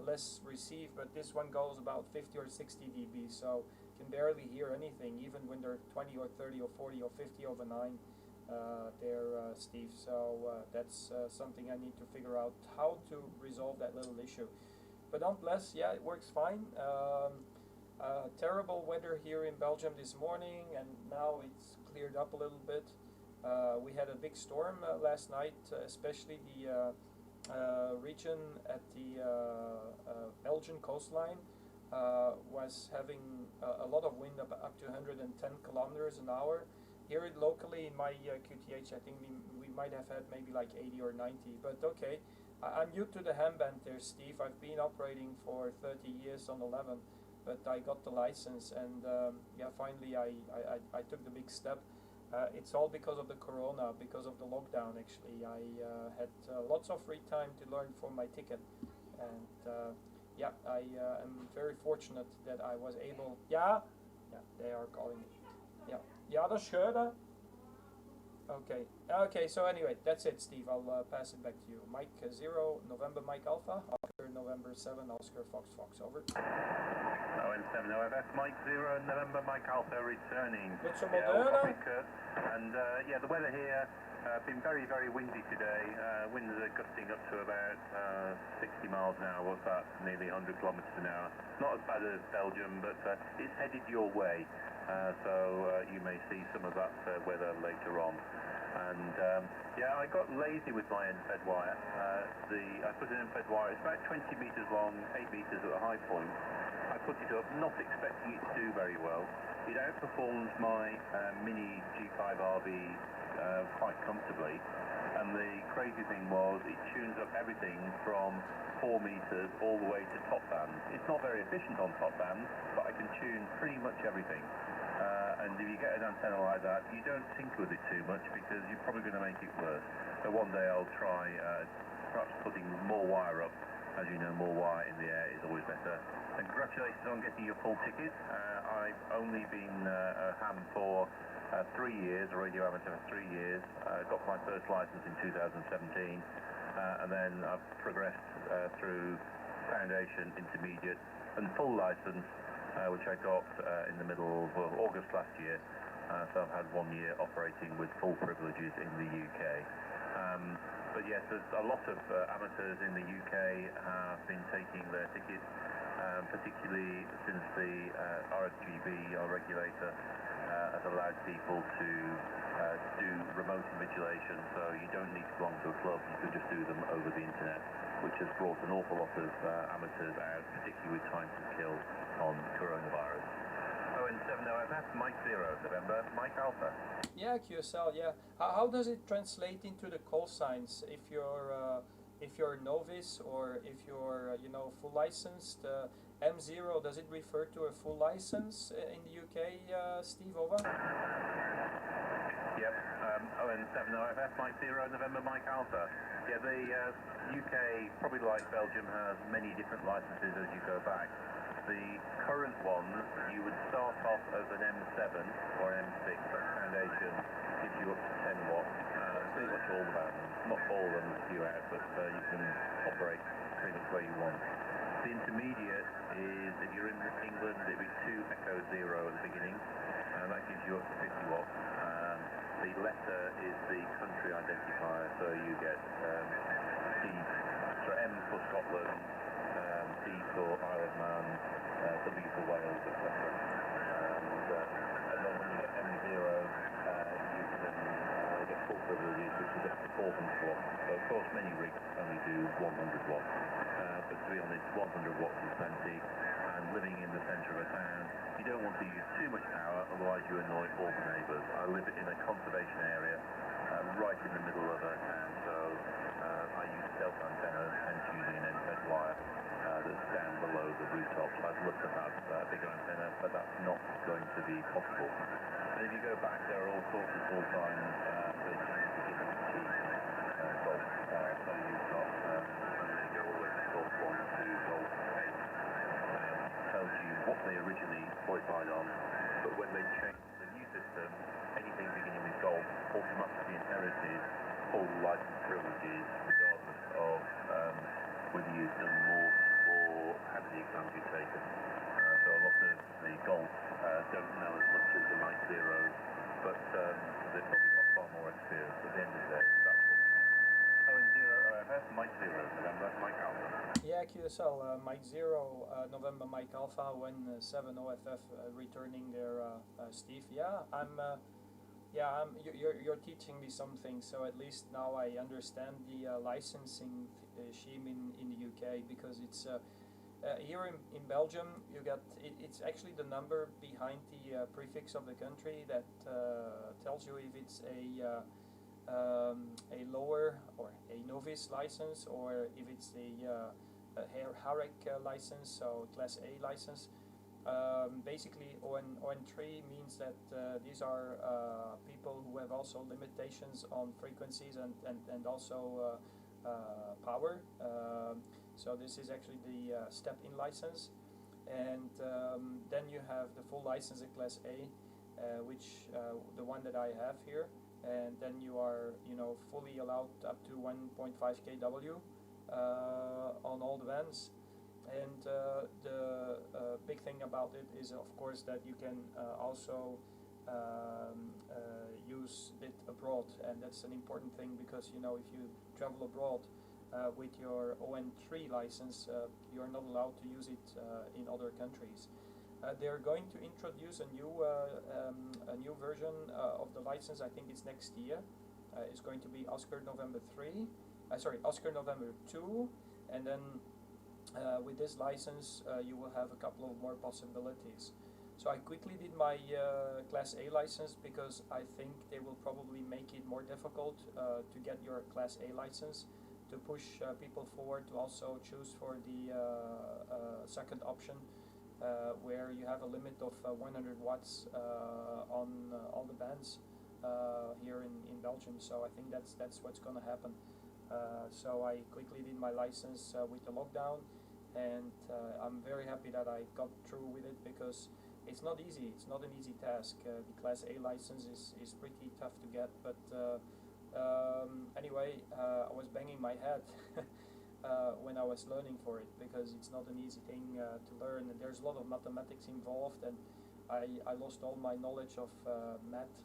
S2: less receive, but this one goes about 50 or 60 dB, so you can barely hear anything, even when they're 20 or 30 or 40 or 50 over 9 there, Steve. So that's something I need to figure out how to resolve that little issue. But nonetheless, yeah, it works fine. Terrible weather here in Belgium this morning, and now it's cleared up a little bit. We had a big storm last night, especially the region at the Belgian coastline was having a lot of wind up to 110 kilometers an hour. Here locally in my QTH, I think we might have had maybe like 80 or 90, but okay. I'm new to the ham band there, Steve. I've been operating for 30 years on 11, but I got the license, and yeah, finally I took the big step. It's all because of the corona, because of the lockdown actually. I had lots of free time to learn for my ticket, and yeah, I am very fortunate that I was able... Yeah, they are calling me. Ja, dat is schöne. Okay, so anyway, that's it, Steve. I'll pass it back to you. Mike 0, November Mike Alpha, Oscar November 7, Oscar Fox Fox, over.
S4: ON7OFF, Mike 0, November Mike Alpha returning.
S2: Met some
S4: Yeah,
S2: moderne.
S4: copy, Kurt. And yeah, the weather here been very, very windy today. Winds are gusting up to about 60 miles an hour. What's that? Nearly 100 kilometers an hour. Not as bad as Belgium, but it's headed your way. So you may see some of that weather later on. And yeah, I got lazy with my end-fed wire. I put an end-fed wire, it's about 20 meters long, 8 meters at the high point. I put it up, not expecting it to do very well. It outperforms my Mini G5RV quite comfortably. And the crazy thing was, it tunes up everything from 4 meters all the way to top band. It's not very efficient on top band, but I can tune pretty much everything. And if you get an antenna like that, you don't tinker with it too much because you're probably going to make it worse. So one day I'll try perhaps putting more wire up. As you know, more wire in the air is always better. And congratulations on getting your full ticket. I've only been a ham for 3 years, a radio amateur for 3 years. Got my first license in 2017, and then I've progressed through foundation, intermediate, and full license, which I got in the middle of August last year. So I've had 1 year operating with full privileges in the UK. But yes, there's a lot of amateurs in the UK have been taking their tickets, particularly since the RSGB, our regulator, has allowed people to do remote invigilation, so you don't need to belong to a club, you can just do them over the internet, which has brought an awful lot of amateurs out, particularly with time to kill on coronavirus. ON7OFF, Mike 0, November, Mike Alpha.
S2: Yeah, QSL, yeah. How does it translate into the call signs if you're a novice or if you're full licensed? M0, does it refer to a full license in the UK, Steve, over?
S4: Yep, ON7OFF, Mike 0, November, Mike Alpha. Yeah, the UK, probably like Belgium, has many different licenses as you go back. The current ones, you would start off as an M7 or M6, that foundation gives you up to 10 watts. Pretty much all the bands, not all of them skew out, but you can operate pretty much where you want. The intermediate is, if you're in England, it would be 2 Echo 0 at the beginning.
S6: and that gives you up to 50 watts. The letter is the country identifier, so you get M for Scotland, D for Isle of Man, W for Wales, etc. And then when you get M0, you can get full privileges, which is up to 400 watts. So of course many rigs only do 100 watts, but to be honest, 100 watts is plenty. And living in the centre of a town, you don't want to use too much power, otherwise you annoy all the neighbours. I live in a conservation area, right in the middle of a town, so I use stealth antenna, hence using an end-fed wire that's down below the rooftops. I'd love to have a bigger antenna, but that's not going to be possible. And if you go back, there are all sorts of fault lines that you can begin to cheat Golf. So you've got, they go all the way from Golf 1 to Golf 8. Tells you what they originally qualified on, but when they changed the new system, anything beginning with Golf automatically inherited full license privileges, regardless of whether you've done more or how many exams you've taken. So a lot of the Golf don't know as much as the Mike Zeros, but they've probably got far more experience. At the end of the day, that's what counts. ON0OFF, Mike Zero, November, Mike Alpha.
S2: Yeah, QSL, Mike 0, November Mike Alpha, ON7OFF returning there, Steve. Yeah, you're teaching me something, so at least now I understand the licensing scheme in the UK, because it's here in Belgium you get it's actually the number behind the prefix of the country that tells you if it's a lower or a novice license, or if it's a HAREC license, so Class A license. Basically, ON3 means that these are people who have also limitations on frequencies and also power. So this is actually the step-in license. And then you have the full license at Class A, which the one that I have here. And then you are, fully allowed up to 1.5 kW on all the bands. And the big thing about it is, of course, that you can also use it abroad, and that's an important thing, because if you travel abroad with your ON3 license, you're not allowed to use it in other countries. They're going to introduce a new version of the license. I think it's next year. It's going to be Oscar November 2, and then with this license you will have a couple of more possibilities. So I quickly did my Class A license, because I think they will probably make it more difficult to get your Class A license, to push people forward to also choose for the second option, where you have a limit of 100 watts on all the bands here in Belgium. So I think that's what's going to happen. So I quickly did my license with the lockdown, and I'm very happy that I got through with it, because it's not easy. It's not an easy task. The Class A license is pretty tough to get, but anyway, I was banging my head when I was learning for it, because it's not an easy thing to learn, and there's a lot of mathematics involved, and I lost all my knowledge of math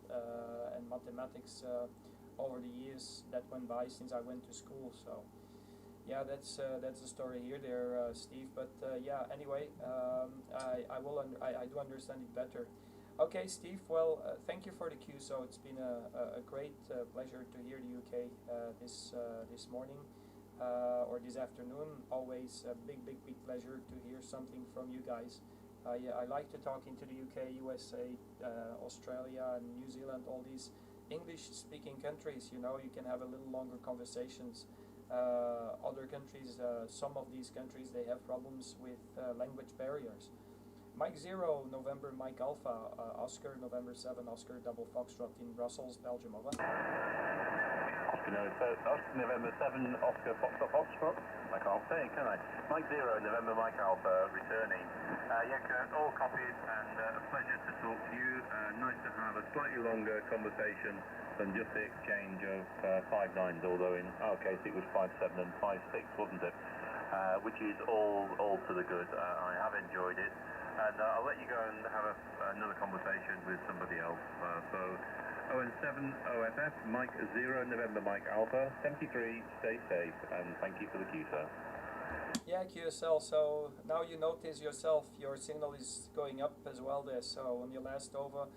S2: and mathematics over the years that went by since I went to school. So yeah, that's the story here there, Steve. But yeah, anyway, I do understand it better. Okay, Steve, well, thank you for the cue. So it's been a great pleasure to hear the UK this morning or this afternoon. Always a big pleasure to hear something from you guys. I like to talk into the UK, USA, Australia, and New Zealand, all these English-speaking countries. You can have a little longer conversations. Other countries, some of these countries, they have problems with language barriers. Mike 0, November Mike Alpha, Oscar November 7, Oscar Double Foxtrot in Brussels, Belgium. Over.
S6: Oscar November 7, Oscar Foxtrot. I can't say, can I? Mike 0, November Mike Alpha, returning. Kurt, all copied, and a pleasure to talk to you. Nice to have a slightly longer conversation than just the exchange of 5 9s, although in our case it was 5 7 and 5 6, wasn't it? Which is all to the good. I have enjoyed it. and I'll let you go and have another conversation with somebody else. So ON7OFF, Mike 0, November Mike Alpha, 73, stay safe, and thank you for the cue, sir.
S2: Yeah, QSL, so now you notice yourself, your signal is going up as well there. So on your last over,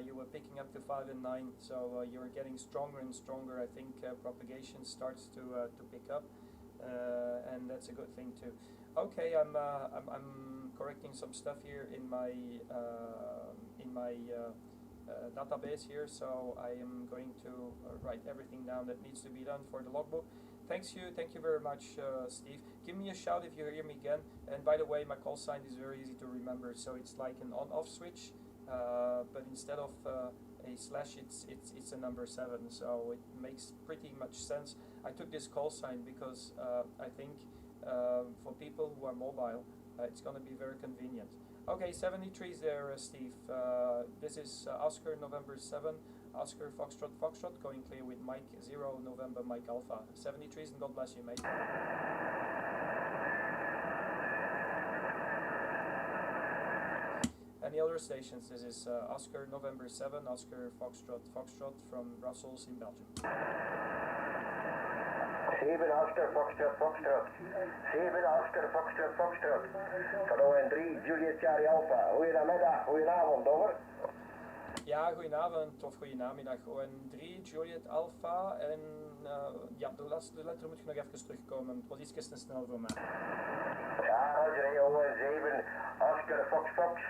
S2: you were picking up to 5 and 9, so you're getting stronger and stronger. I think propagation starts to pick up, and that's a good thing too. Okay, I'm correcting some stuff here in my database here, so I am going to write everything down that needs to be done for the logbook. Thank you very much, Steve. Give me a shout if you hear me again. And by the way, my call sign is very easy to remember, so it's like an on-off switch, but instead of a slash, it's a number 7, so it makes pretty much sense. I took this call sign because I think for people who are mobile, it's going to be very convenient. Okay, 73 is there, Steve. This is Oscar November 7, Oscar Foxtrot Foxtrot, going clear with Mike 0, November Mike Alpha. 73 and God bless you, mate. Any other stations? This is Oscar November 7, Oscar Foxtrot Foxtrot from Brussels in Belgium.
S1: 7 Oscar Foxtrot Foxtrot. 7 Oscar Foxtrot Foxtrot. Van ON3 Juliet Charlie Alpha. Goedemiddag, goedenavond, over.
S2: Ja, goedenavond of goedenamiddag. ON3 Juliet Alpha en ja, de laatste letter moet je nog even terugkomen. Het was iets te snel voor mij.
S1: Ja, Roger, ON7 Oscar Fox Fox.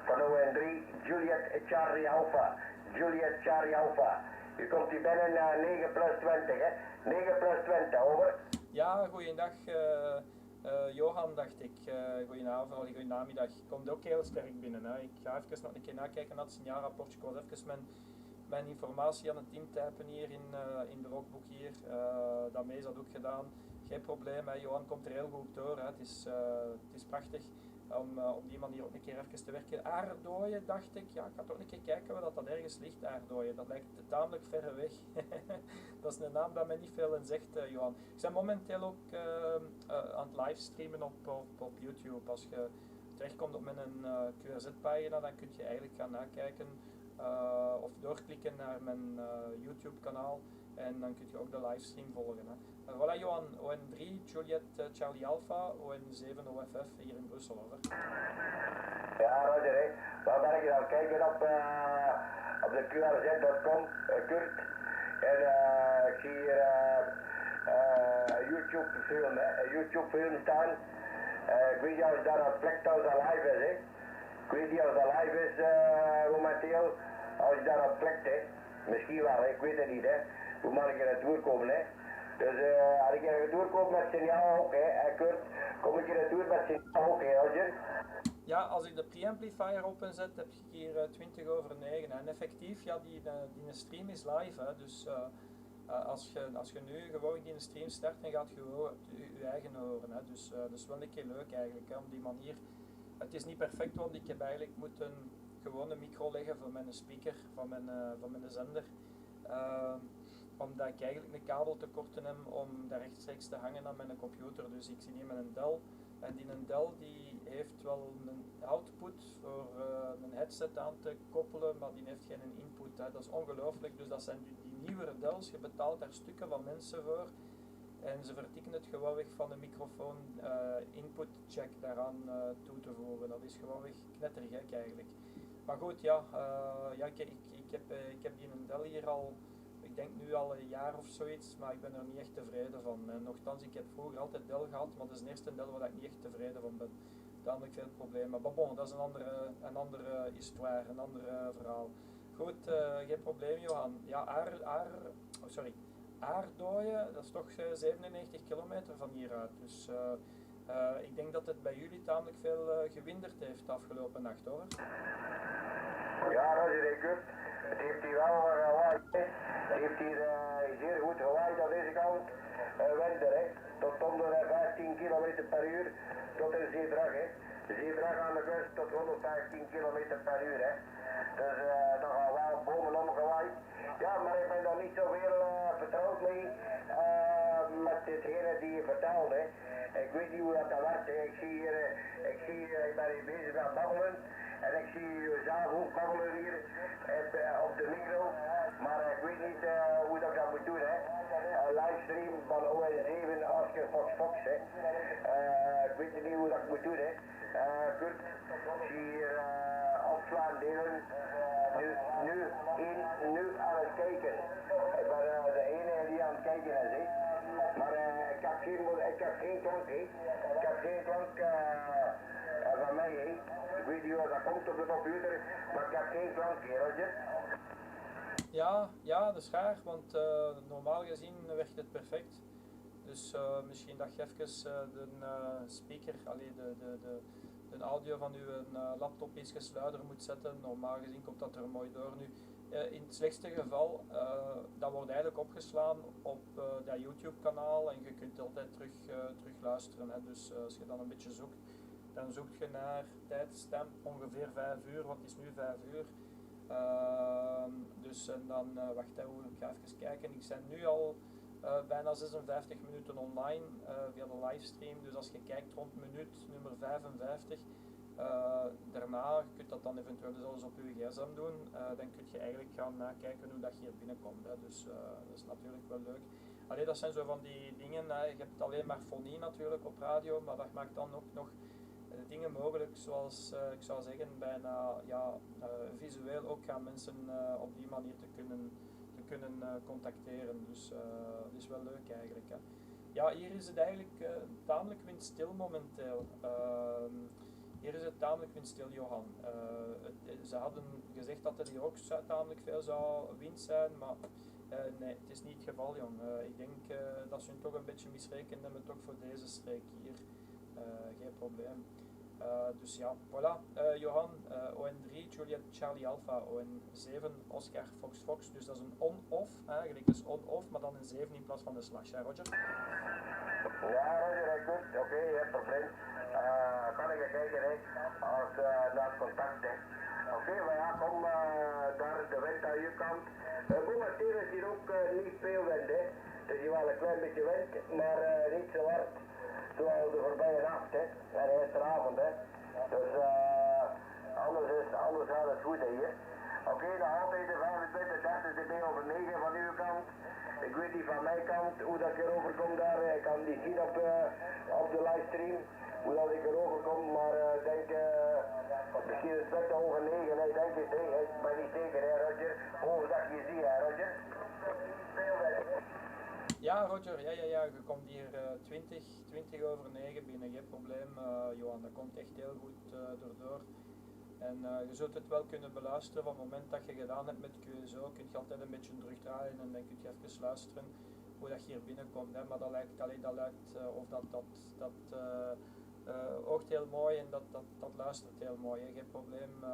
S1: Van ON3 Juliet Charlie Alpha. Juliet Charlie Alpha. U komt hier binnen 9 plus 20, hè? 9 plus 20, over.
S2: Ja, goeiedag Johan, dacht ik. Goedenavond, goedenamiddag. Komt ook heel sterk binnen. Hè. Ik ga even nog een keer nakijken naar het signaalrapportje. Ik was even mijn informatie aan het intypen hier in de logboek hier. Daarmee is dat ook gedaan. Geen probleem, hè. Johan komt er heel goed door. Hè. Het is prachtig om op die manier ook een keer even te werken. Aardooien, dacht ik. Ja, ik ga toch een keer kijken waar dat ergens ligt, Aardooien. Dat lijkt tamelijk verre weg. Dat is een naam dat mij niet veel in zegt, Johan. Ik ben momenteel ook aan het livestreamen op YouTube. Als je terechtkomt op mijn QRZ-pagina, dan kun je eigenlijk gaan nakijken of doorklikken naar mijn YouTube-kanaal. En dan kun je ook de livestream volgen. Hè. Voilà Johan, ON3 Juliet Charlie Alpha, ON7OFF hier in Brussel, over.
S1: Ja, Roger, hè. Waar ben ik dan kijken op de QRZ.com, Kurt. En ik zie hier een YouTube-film, hè. Een YouTube-film staan. Ik weet niet of dat een plek als dat live is, hè. Ik weet niet of dat live is momenteel. Als je daar op plekt, hè. Misschien wel, hè. Ik weet het niet, hè. Hoe mag ik er naartoe komen, hè? Dus als ik er naartoe kom met signaal ook, hè, Kurt, kom ik er naartoe met signaal ook, hè, Roger?
S2: Ja, als ik de preamplifier openzet, heb ik hier 20 over 9. En effectief, ja, die stream is live, hè, dus als je nu gewoon die stream start, dan gaat je gewoon je eigen horen, hè, dus dat is wel een keer leuk eigenlijk, hè, op die manier. Het is niet perfect, want ik heb eigenlijk moeten gewoon een micro leggen voor mijn speaker, van mijn zender. Omdat ik eigenlijk een kabel tekort heb om daar rechtstreeks te hangen aan mijn computer. Dus ik zit hier met een Dell. En die Dell die heeft wel een output voor een headset aan te koppelen, maar die heeft geen input. Hè. Dat is ongelooflijk. Dus dat zijn die nieuwere Dells. Je betaalt daar stukken van mensen voor. En ze vertikken het gewoon weg van de microfoon input jack daaraan toe te voegen. Dat is gewoon weg knettergek eigenlijk. Maar goed, ja, ik heb die Dell hier al, ik denk nu al een jaar of zoiets, maar ik ben er niet echt tevreden van. En nochtans, ik heb vroeger altijd Dell gehad, maar dat is de eerste Dell waar ik niet echt tevreden van ben. Tamelijk veel problemen. Maar bon, dat is een andere histoire, een ander verhaal. Goed, geen probleem Johan. Ja, Aardooien, dat is toch 97 kilometer van hieruit. Dus ik denk dat het bij jullie tamelijk veel gewinderd heeft de afgelopen nacht, hoor.
S1: Ja, dat is Kurt. Het heeft hier wel gewaaid. Het heeft hier zeer goed gewaaid aan deze kant. Winter, hè. Tot onder 15 km per uur tot in Zeebrug, hè. Zeebrug aan de kust tot 115 km per uur, hè. Dus dan gaan wel bomen omgewaaid. Ja, maar ik ben daar niet zoveel vertrouwd mee met hetgene die je vertelde. Ik weet niet hoe dat werkt. Ik zie hier, ik ben hier bezig met babbelen. En ik zie jezelf ook babbelen hier op de micro. Maar ik weet niet hoe dat ik dat moet doen. Hè. Livestream van ON7 Oscar Fox Fox. Hè. Ik weet niet hoe dat ik moet doen. Hè. Kurt, ik zie hier opslaan delen. Nu aan het kijken. Ik ben de enige die aan het kijken is. Hè. Maar ik heb geen klank. Hè. Ik heb geen klank van mij. Hè. Ik weet niet hoe dat komt op de computer, maar ik heb geen klank hier, Roger.
S2: Ja, dat is raar, want normaal gezien werkt het perfect. Dus misschien dat je even de speaker, de audio van uw laptop iets luider moet zetten. Normaal gezien komt dat er mooi door nu. In het slechtste geval, dat wordt eigenlijk opgeslaan op dat YouTube kanaal en je kunt altijd terug luisteren. Hè. Dus als je dan een beetje zoekt, dan zoek je naar tijdstamp ongeveer 5 uur, want het is nu 5 uur. Dus en dan, wacht even, ik ga even kijken. Ik ben nu al bijna 56 minuten online via de livestream. Dus als je kijkt rond minuut nummer 55, daarna, je kunt dat dan eventueel zelfs op je gsm doen. Dan kun je eigenlijk gaan nakijken hoe dat je hier binnenkomt. Hè. Dus dat is natuurlijk wel leuk. Allee, dat zijn zo van die dingen. Je hebt alleen maar fonie natuurlijk op radio, maar dat maakt dan ook nog dingen mogelijk, zoals ik zou zeggen, bijna visueel ook gaan mensen op die manier te kunnen contacteren. Dus dat is wel leuk eigenlijk. Hè. Ja, hier is het eigenlijk tamelijk windstil momenteel. Hier is het tamelijk windstil, Johan. Ze hadden gezegd dat er hier ook tamelijk veel zou wind zijn, maar nee, het is niet het geval, jong. Ik denk dat ze hun toch een beetje misrekend hebben, toch voor deze streek hier. Geen probleem. Dus ja, voilà. Johan, ON3, Juliet Charlie Alpha, ON7 Oscar Fox Fox. Dus dat is een on-off, eigenlijk is on-off, maar dan een 7 in plaats van de slash, hè Roger?
S1: Ja, Roger, goed. Oké, geen probleem. Kan ik even kijken, hè, als dat contact is. Oké, maar ja, kom daar de wind aan je kant. Momenteel is hier ook niet veel wind, hè. Het is hier wel een klein beetje wind, maar niet zo hard. Zoals de voorbije nacht, hè, en gisteravond, hè. Dus alles gaat het goed hier. Oké, nog altijd de 25, 30 dB over 9 van uw kant. Ik weet niet van mijn kant hoe dat ik erover kom daar. Ik kan niet zien op de livestream hoe dat ik erover kom, maar ik denk misschien is het over 9, hè, denk ik. Hè. Ik ben niet zeker, hè, Roger. Hoe dat je ziet, hè, Roger.
S2: Ja, Roger, ja, je komt hier 20 over 9 binnen, geen probleem, Johan, dat komt echt heel goed erdoor. En je zult het wel kunnen beluisteren. Van het moment dat je gedaan hebt met QSO, kun je altijd een beetje terugdraaien en dan kun je even luisteren hoe dat je hier binnenkomt. Hè. Maar dat lijkt, of dat oogt heel mooi en dat luistert heel mooi, hè. Geen probleem,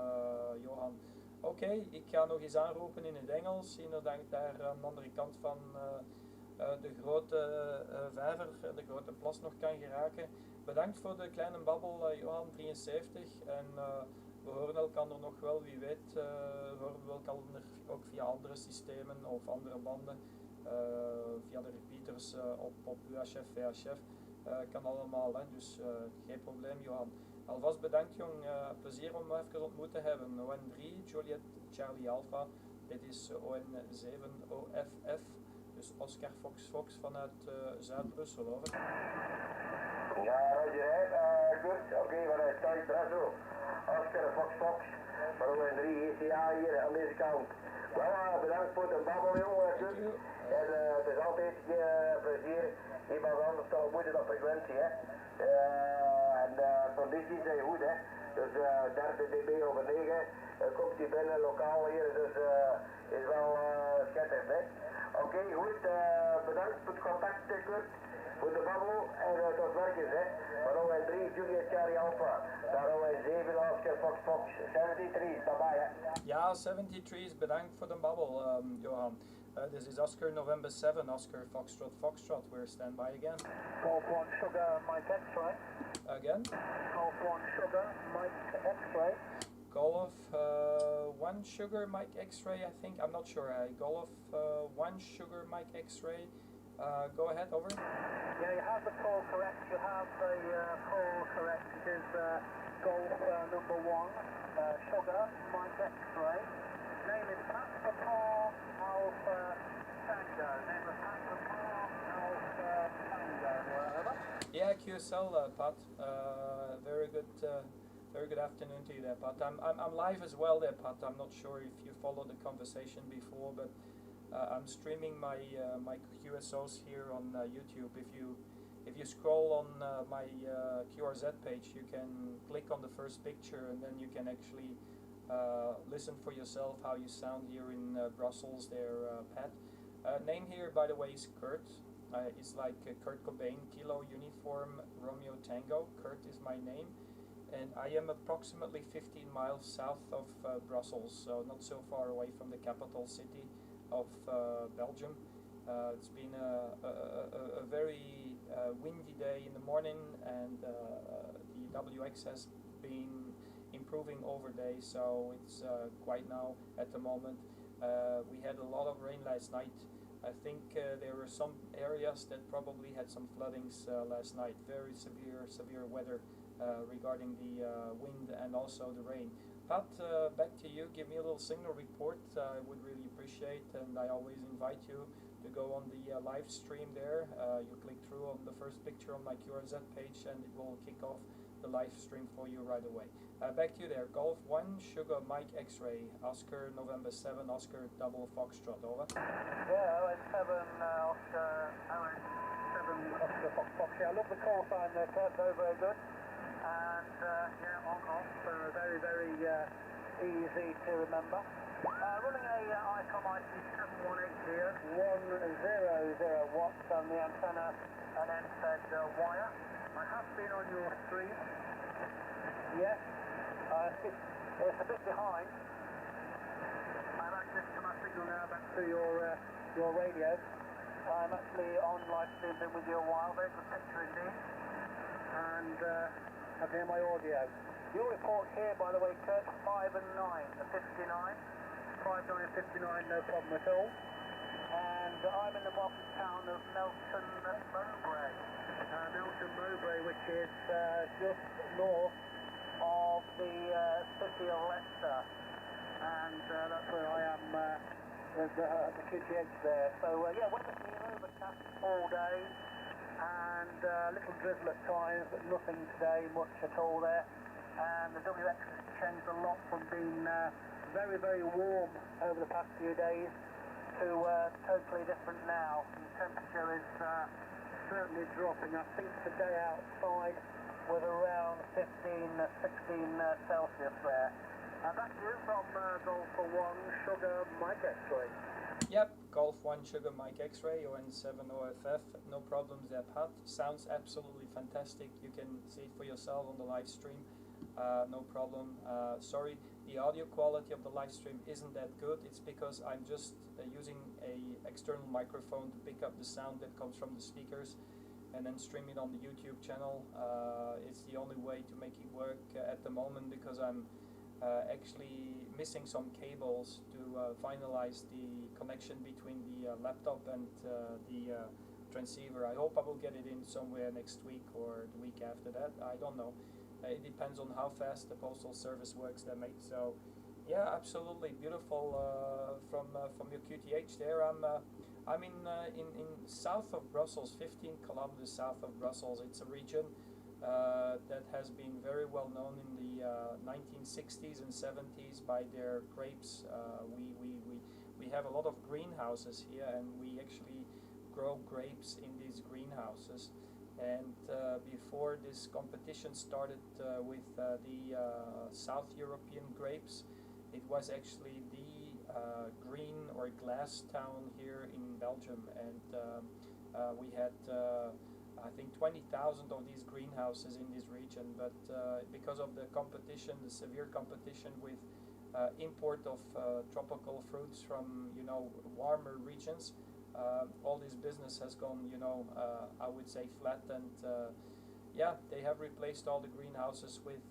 S2: Johan. Oké, ik ga nog eens aanroepen in het Engels, zien dat ik daar aan de andere kant van de grote vijver, de grote plas nog kan geraken. Bedankt voor de kleine babbel, Johan 73. En we horen elkaar nog wel, wie weet, horen we elkaar ook via andere systemen of andere banden, via de repeaters op UHF, VHF. Kan allemaal, hè, dus geen probleem, Johan. Alvast bedankt, jong. Plezier om even ontmoet te hebben. ON3, Juliet Charlie Alpha. Dit is ON7OFF. Dus Oscar Fox Fox vanuit Zuid-Brussel, over.
S1: Ja, Roger, goed. Oké, vanuit Zuid-Brussel. Oscar Fox Fox. Van ON3 ECA hier aan deze kant. Wel, bedankt voor de babbel, jongen. En het is altijd plezier. Iemand anders te ontmoeten op frequentie, hè. En de condities zijn goed, hè. Dus 30 dB over 9 komt hij binnen lokaal hier, dus is wel schitterend, hè. Oké, goed. Bedankt voor het contact, Kurt. Voor de babbel en tot werkens, hè. Van ON3, Juliet Charlie Alpha. Naar ON7, Oscar Fox Fox. 73, bye-bye, hè.
S2: Ja, 73, bedankt voor de babbel, Johan. This is Oscar November 7, Oscar Foxtrot Foxtrot. We're standby again.
S1: Golf 1 Sugar, Mike X-ray.
S2: Again?
S1: Golf 1 Sugar, Mike X-ray.
S2: Golf 1 Sugar Mike X-ray, I think. I'm not sure. Golf 1 Sugar Mike X-ray. Go ahead, over.
S5: Yeah, you have the call correct. You have the call correct. It is Golf number 1, Sugar, Mike X-Ray. Name is Papa Alpha Tango. Name is Papa Alpha Tango, whatever.
S2: Yeah, QSL, Pat. Very good afternoon to you there, Pat. I'm live as well there, Pat. I'm not sure if you followed the conversation before, but I'm streaming my my QSOs here on YouTube. If you scroll on my QRZ page, you can click on the first picture, and then you can actually listen for yourself how you sound here in Brussels there, Pat. Name here, by the way, is Kurt. It's like Kurt Cobain, Kilo Uniform Romeo Tango. Kurt is my name, and I am approximately 15 miles south of Brussels, so not so far away from the capital city of Belgium. It's been a very windy day in the morning, and the WX has been improving over day, so it's quite now at the moment. We had a lot of rain last night. I think there were some areas that probably had some floodings last night. Very severe weather regarding the wind and also the rain. Pat, back to you. Give me a little signal report. I would really appreciate, and I always invite you to go on the live stream there. You click through on the first picture on my QRZ page, and it will kick off the live stream for you right away. Back to you there. Golf 1, Sugar, Mike X-Ray, Oscar, November 7, Oscar, Double Foxtrot, over.
S5: Yeah, ON7, Oscar, ON7, Oscar, Fox. Yeah, I love the call sign there, Kurt. Very good. And yeah, on off, very easy to remember. Running a ICOM IC718 here, 100 watts on the antenna, and then fed wire. I have been on your stream. Yes, it's a bit behind. I'm actually to my signal now back to your radio. I'm actually on live stream, been with you a while. Very good picture indeed. And I can hear my audio. Your report here, by the way, Kurt, 5 and 9, the 59. 5, 9 and 59, no problem at all. And I'm in the market town of Melton Mowbray. Melton Mowbray, which is just north of the city of Leicester. And that's where I am at the QTH there. So yeah, weather's been overcast all day. And little drizzle at times, but nothing today much at all there. And the WX has changed a lot from being very warm over the past few days to totally different now. The temperature is certainly dropping. I think today outside was around 15, 16 Celsius there. And back to you from Golf 1, Sugar, Mike X-Ray.
S2: Yep, Golf 1, Sugar, Mike X-Ray, ON7OFF, no problems there, Pat. Sounds absolutely fantastic. You can see it for yourself on the live stream. No problem. Sorry, the audio quality of the live stream isn't that good. It's because I'm just using a external microphone to pick up the sound that comes from the speakers and then stream it on the YouTube channel. It's the only way to make it work at the moment, because I'm actually missing some cables to finalize the connection between the laptop and the transceiver. I hope I will get it in somewhere next week or the week after that. I don't know. It depends on how fast the postal service works there, mate. So yeah, absolutely beautiful from your QTH there. I'm in south of Brussels, 15 kilometers south of Brussels. It's a region that has been very well known in the 1960s and 70s by their grapes. We have a lot of greenhouses here, and we actually grow grapes in these greenhouses. And before this competition started with the South European grapes, it was actually the green or glass town here in Belgium, and we had I think 20,000 of these greenhouses in this region, but because of the competition, the severe competition with import of tropical fruits from warmer regions, all this business has gone I would say flat, and yeah, they have replaced all the greenhouses with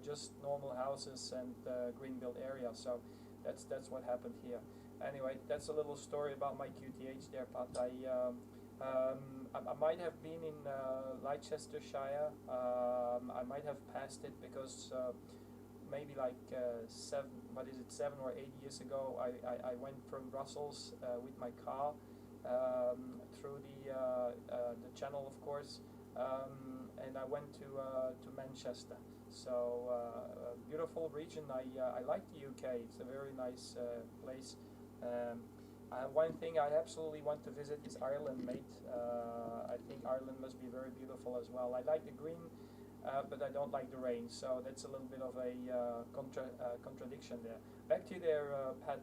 S2: just normal houses and green built areas. So that's what happened here. Anyway, that's a little story about my QTH there, Pat. I might have been in Leicestershire. I might have passed it because maybe like 7 or 8 years ago, I went from Brussels with my car through the channel, of course, and I went to Manchester. So beautiful region. I like the UK. It's a very nice place. One thing I absolutely want to visit is Ireland, mate. I think Ireland must be very beautiful as well. I like the green, but I don't like the rain, so that's a little bit of a contradiction there. Back to you there, Pat.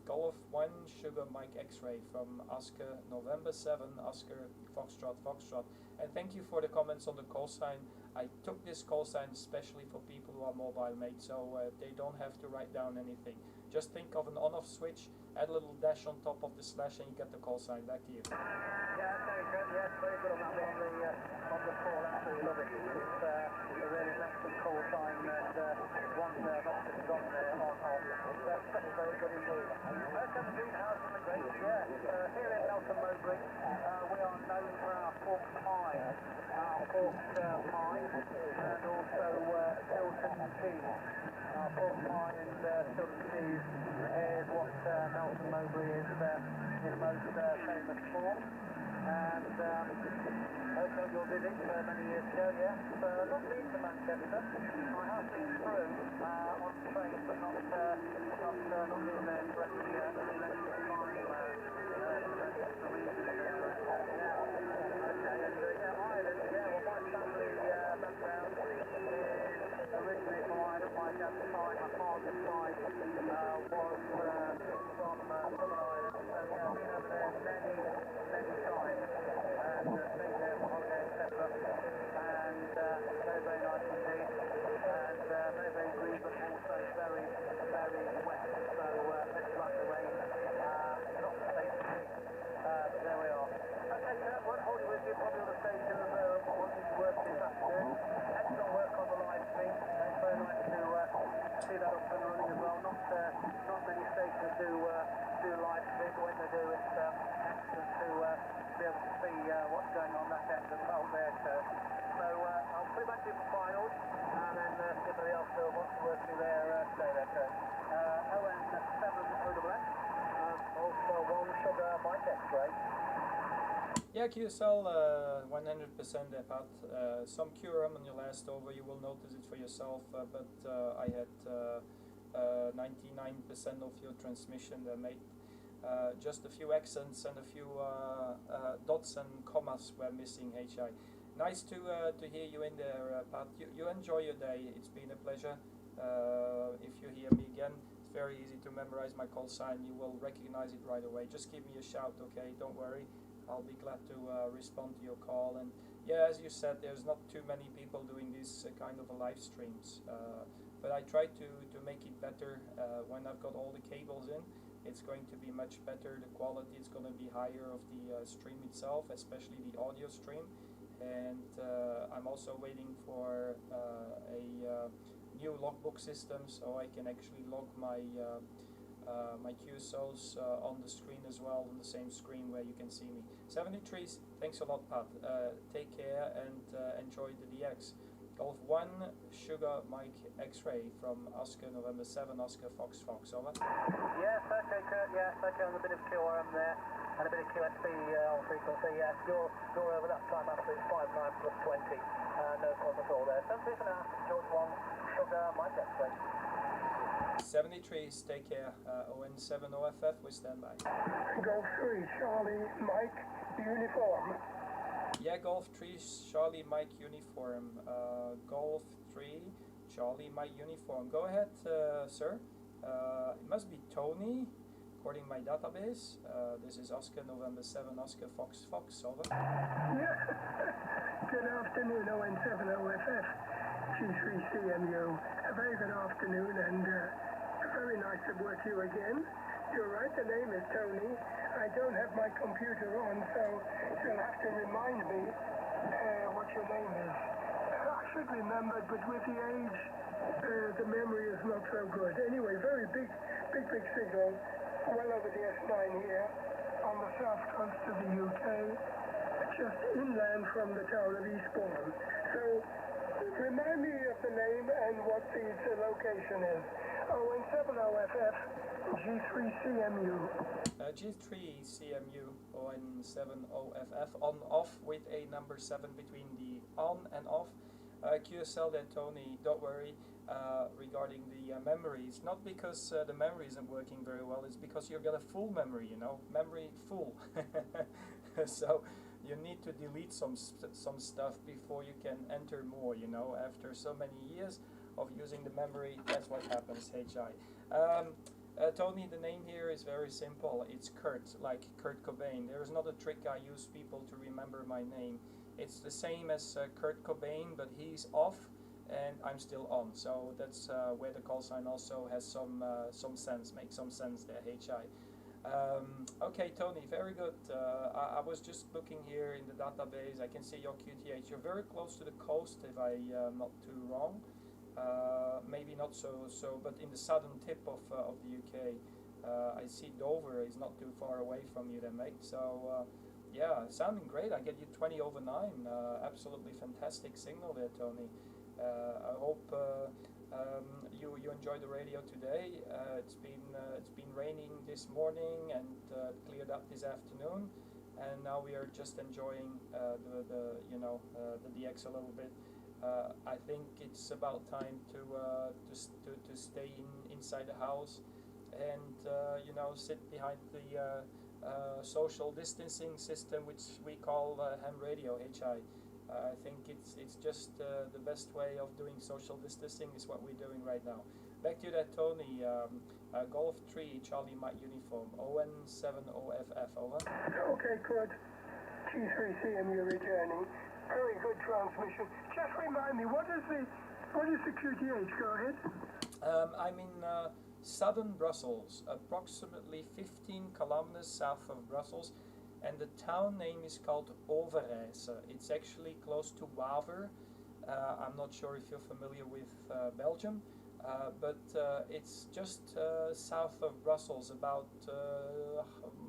S2: Golf 1 Sugar Mike X-Ray from Oscar November 7 Oscar Foxtrot Foxtrot. And thank you for the comments on the call sign. I took this call sign especially for people who are mobile, mate, so they don't have to write down anything. Just think of an on-off switch, add a little dash on top of the slash, and you get the call sign. Back to you.
S5: Yeah, very good. Yes, very good on that one on the call. Absolutely love it. It's a really excellent call sign, and one not just on there on off. It's very good indeed. Welcome to Greenhouse on the Great. Yes, here in Nelson Mowbray, we are known for our pork pie, and also Stilton cheese. Our pork pie and Stilton cheese is what Nelson Mowbray is most famous for. And also your visit many years ago, yes. Not been to Manchester. I have been through on train, but not been there for any length of time. Ireland, well, my family background is originally from Ireland. My dad's side, my father's side was from Southern Ireland. So yeah, I've been over there many times and been there for holiday, etc. And very, very nice indeed. And very, very green, but also very, very wet. So let's like the rain. Not the same thing, but there we are. Okay, won't hold you with you, probably on the station of wanting to work this afternoon. Excellent work on the live stream. It's very nice to see that up and running as well. Not many stations do live stream, but when they do, it's excellent to be able to see what's going on that end of the boat there. So I'll put it back to you for finals, and then if anybody else wants to work through there, stay there. So ON7 OFF, also 1 Sugar Mike X-Ray.
S2: Yeah, QSL 100% there, Pat. Some QRM on your last over, you will notice it for yourself, but I had 99% of your transmission there, mate. Just a few accents and a few dots and commas were missing, HI. Nice to hear you in there, Pat. You enjoy your day. It's been a pleasure. If you hear me again, it's very easy to memorize my call sign. You will recognize it right away. Just give me a shout, okay? Don't worry. I'll be glad to respond to your call. And yeah, as you said, there's not too many people doing these kind of live streams. But I try to make it better when I've got all the cables in. It's going to be much better. The quality is going to be higher of the stream itself, especially the audio stream. And I'm also waiting for a new logbook system, so I can actually log my my QSOs on the screen as well, on the same screen where you can see me. 73, thanks a lot, Pat. Take care and enjoy the DX. Golf 1 Sugar Mike X-Ray from Oscar November 7 Oscar Fox Fox, over.
S5: Yes, okay, Kurt, yes, okay, and a bit of QRM there, and a bit of QSP on frequency, yes, you're over that time after it's 59 plus 20, no problem at all there. 73 now, George 1 Sugar Mike X-Ray.
S2: 73, take care. ON7OFF, we stand by.
S7: Golf 3 Charlie Mike Uniform.
S2: Yeah, Golf 3 Charlie Mike Uniform. Golf 3 Charlie Mike Uniform. Go ahead, sir. It must be Tony, according to my database. This is Oscar November 7 Oscar Fox Fox, over.
S7: Yeah. Good afternoon, ON7OFF, G3CMU. A very good afternoon, and very nice to work you again. You're right, the name is Tony. I don't have my computer on, so you'll have to remind me what your name is. I should remember, but with the age, the memory is not so good. Anyway, very big signal, well over the S9 here, on the south coast of the UK. just inland from the town of Eastbourne. So remind me of the name and what the location is. ON7OFF, G3CMU.
S2: G3CMU, ON7OFF, on-off with a number 7 between the on and off. QSL there, Tony, don't worry regarding the memory. It's not because the memory isn't working very well, it's because you've got a full memory, you know, memory full. So you need to delete some stuff before you can enter more, you know, after so many years of using the memory, that's what happens, HI. Tony, the name here is very simple. It's Kurt, like Kurt Cobain. There is not a trick I use people to remember my name. It's the same as Kurt Cobain, but he's off and I'm still on. So that's where the call sign also has some sense, makes some sense there, HI. Okay, Tony, very good. I was just looking here in the database. I can see your QTH. You're very close to the coast, if I'm not too wrong. Maybe not so, but in the southern tip of the UK. I see Dover is not too far away from you then, mate. So yeah, sounding great. I get you 20 over 9. Absolutely fantastic signal there, Tony. I hope you enjoy the radio today. It's been raining this morning and cleared up this afternoon, and now we are just enjoying the DX a little bit. I think it's about time to stay inside the house and sit behind the social distancing system, which we call ham radio, HI. I think it's just the best way of doing social distancing is what we're doing right now. Back to that, Tony. Golf 3 Charlie Mike uniform, ON7OFF, over.
S7: Okay, good. G3CMU returning. Very good transmission. Just remind me, what is the QTH? Go ahead.
S2: I'm in southern Brussels, approximately 15 kilometers south of Brussels, and the town name is called Overijse. It's actually close to Waver. I'm not sure if you're familiar with Belgium, but it's just south of Brussels, about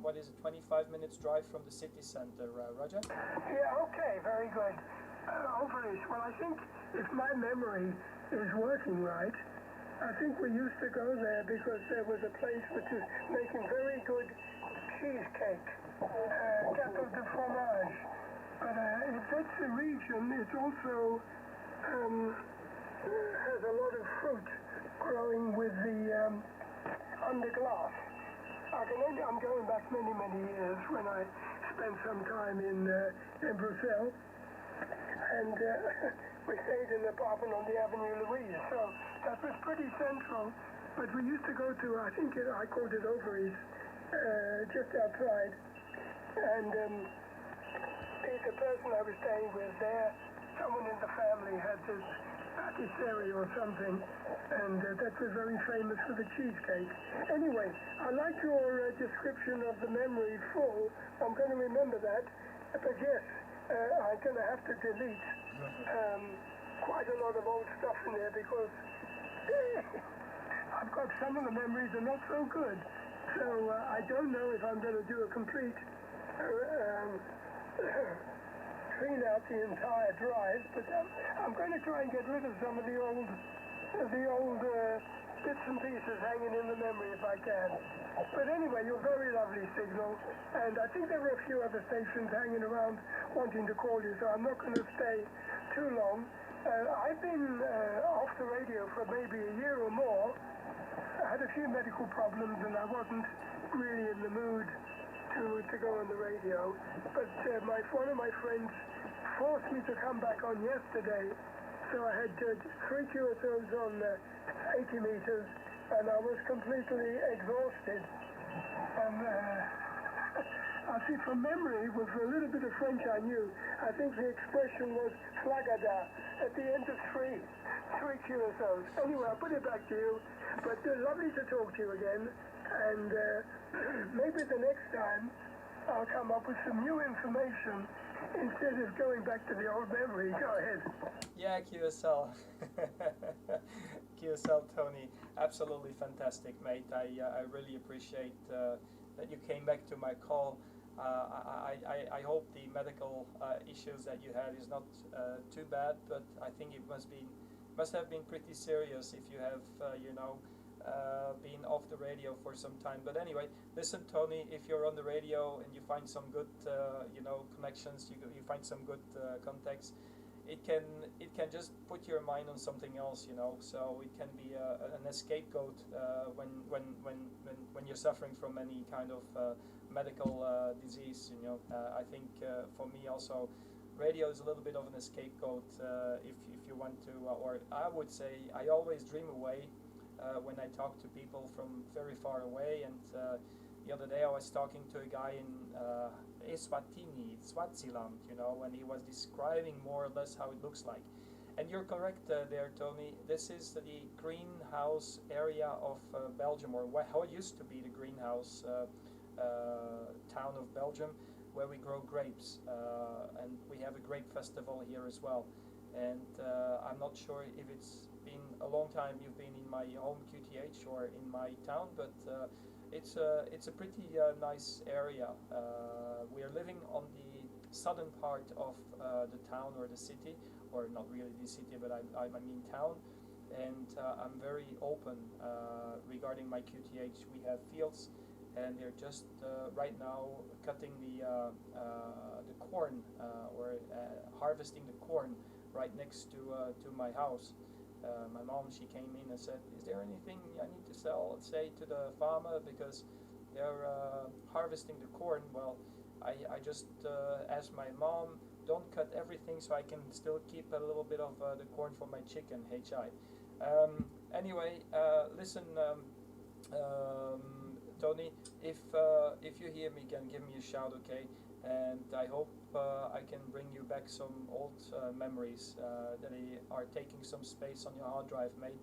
S2: 25 minutes drive from the city center, Roger?
S7: Yeah, okay, very good. Overijse, well, I think if my memory is working right, I think we used to go there because there was a place which was making very good cheesecake, gâteau de fromage. But if that's the region, it also has a lot of fruit growing with the under glass. I'm going back many years when I spent some time in Brussels, and we stayed in an apartment on the Avenue Louise, so that was pretty central. But we used to go to, I think I called it Overijse, just outside, and the person I was staying with there, someone in the family had this patisserie or something, and that was very famous for the cheesecake. Anyway, I like your description of the memory full. I'm going to remember that, but yes, I'm going to have to delete quite a lot of old stuff in there because I've got some of the memories are not so good. So I don't know if I'm going to do a complete clean out the entire drive, but I'm going to try and get rid of some of the old bits and pieces hanging in the memory if I can. But anyway, you're very lovely signal, and I think there were a few other stations hanging around wanting to call you, so I'm not going to stay too long. I've been off the radio for maybe a year or more. I had a few medical problems and I wasn't really in the mood to go on the radio, but one of my friends forced me to come back on yesterday, so I had 3 QSOs on 80 meters, and I was completely exhausted. And I see from memory, with a little bit of French I knew, I think the expression was flagada at the end of three QSOs. Anyway, I'll put it back to you, but lovely to talk to you again, and maybe the next time I'll come up with some new information instead of going back to the old memory. Go ahead.
S2: Yeah, QSL. QSL, Tony. Absolutely fantastic, mate. I really appreciate that you came back to my call. I hope the medical issues that you had is not too bad, but I think it must have been pretty serious if you have been off the radio for some time. But anyway, listen, Tony, if you're on the radio and you find some good connections, you find some good contacts, it can just put your mind on something else, so it can be an scapegoat when you're suffering from any kind of medical disease. I think for me also, radio is a little bit of an scapegoat if you want to, or I would say I always dream away when I talk to people from very far away. And the other day I was talking to a guy in Eswatini, Swaziland, and he was describing more or less how it looks like. And you're correct there, Tony. This is the greenhouse area of Belgium, or how it used to be the greenhouse town of Belgium, where we grow grapes. And we have a grape festival here as well. And I'm not sure if it's been a long time you've been in my home QTH or in my town, but it's a pretty nice area. We are living on the southern part of the town or the city, or not really the city, but I mean town. And I'm very open regarding my QTH. We have fields, and they're just right now cutting the corn or harvesting the corn right next to my house. My mom, she came in and said, "Is there anything I need to say to the farmer, because they're harvesting the corn?" Well, I just asked my mom, don't cut everything so I can still keep a little bit of the corn for my chicken, HI. Anyway, listen, Tony, if you hear me again, give me a shout, okay? And I hope I can bring you back some old memories that are taking some space on your hard drive, mate.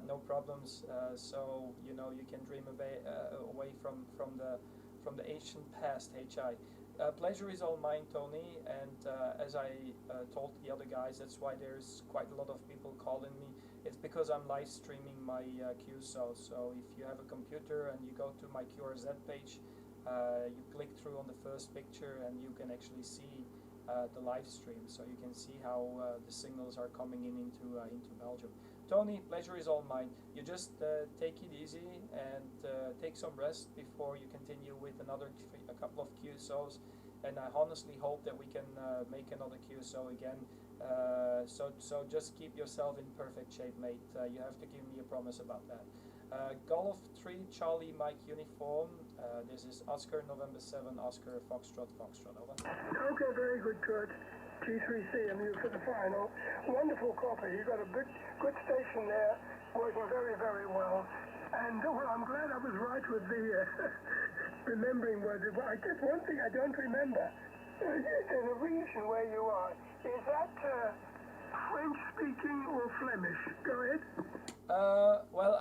S2: No problems. So you can dream away from the ancient past, HI. Pleasure is all mine, Tony. And as I told the other guys, that's why there's quite a lot of people calling me. It's because I'm live streaming my QSO. So if you have a computer and you go to my QRZ page, you click through on the first picture and you can actually see the live stream, so you can see how the signals are coming into Belgium. Tony, pleasure is all mine. You just take it easy and take some rest before you continue with a couple of QSOs, and I honestly hope that we can make another QSO again. So just keep yourself in perfect shape, mate. You have to give me a promise about that. Golf 3 Charlie Mike uniform. This is Oscar November 7 Oscar Foxtrot over.
S7: Okay, very good, Kurt. G3CMU for the final. Wonderful copy. You got a good station there, working very, very well. And well, I'm glad I was right with the remembering words. I guess one thing I don't remember. There's a region where you are. Is that French speaking or Flemish? Go ahead.
S2: Well,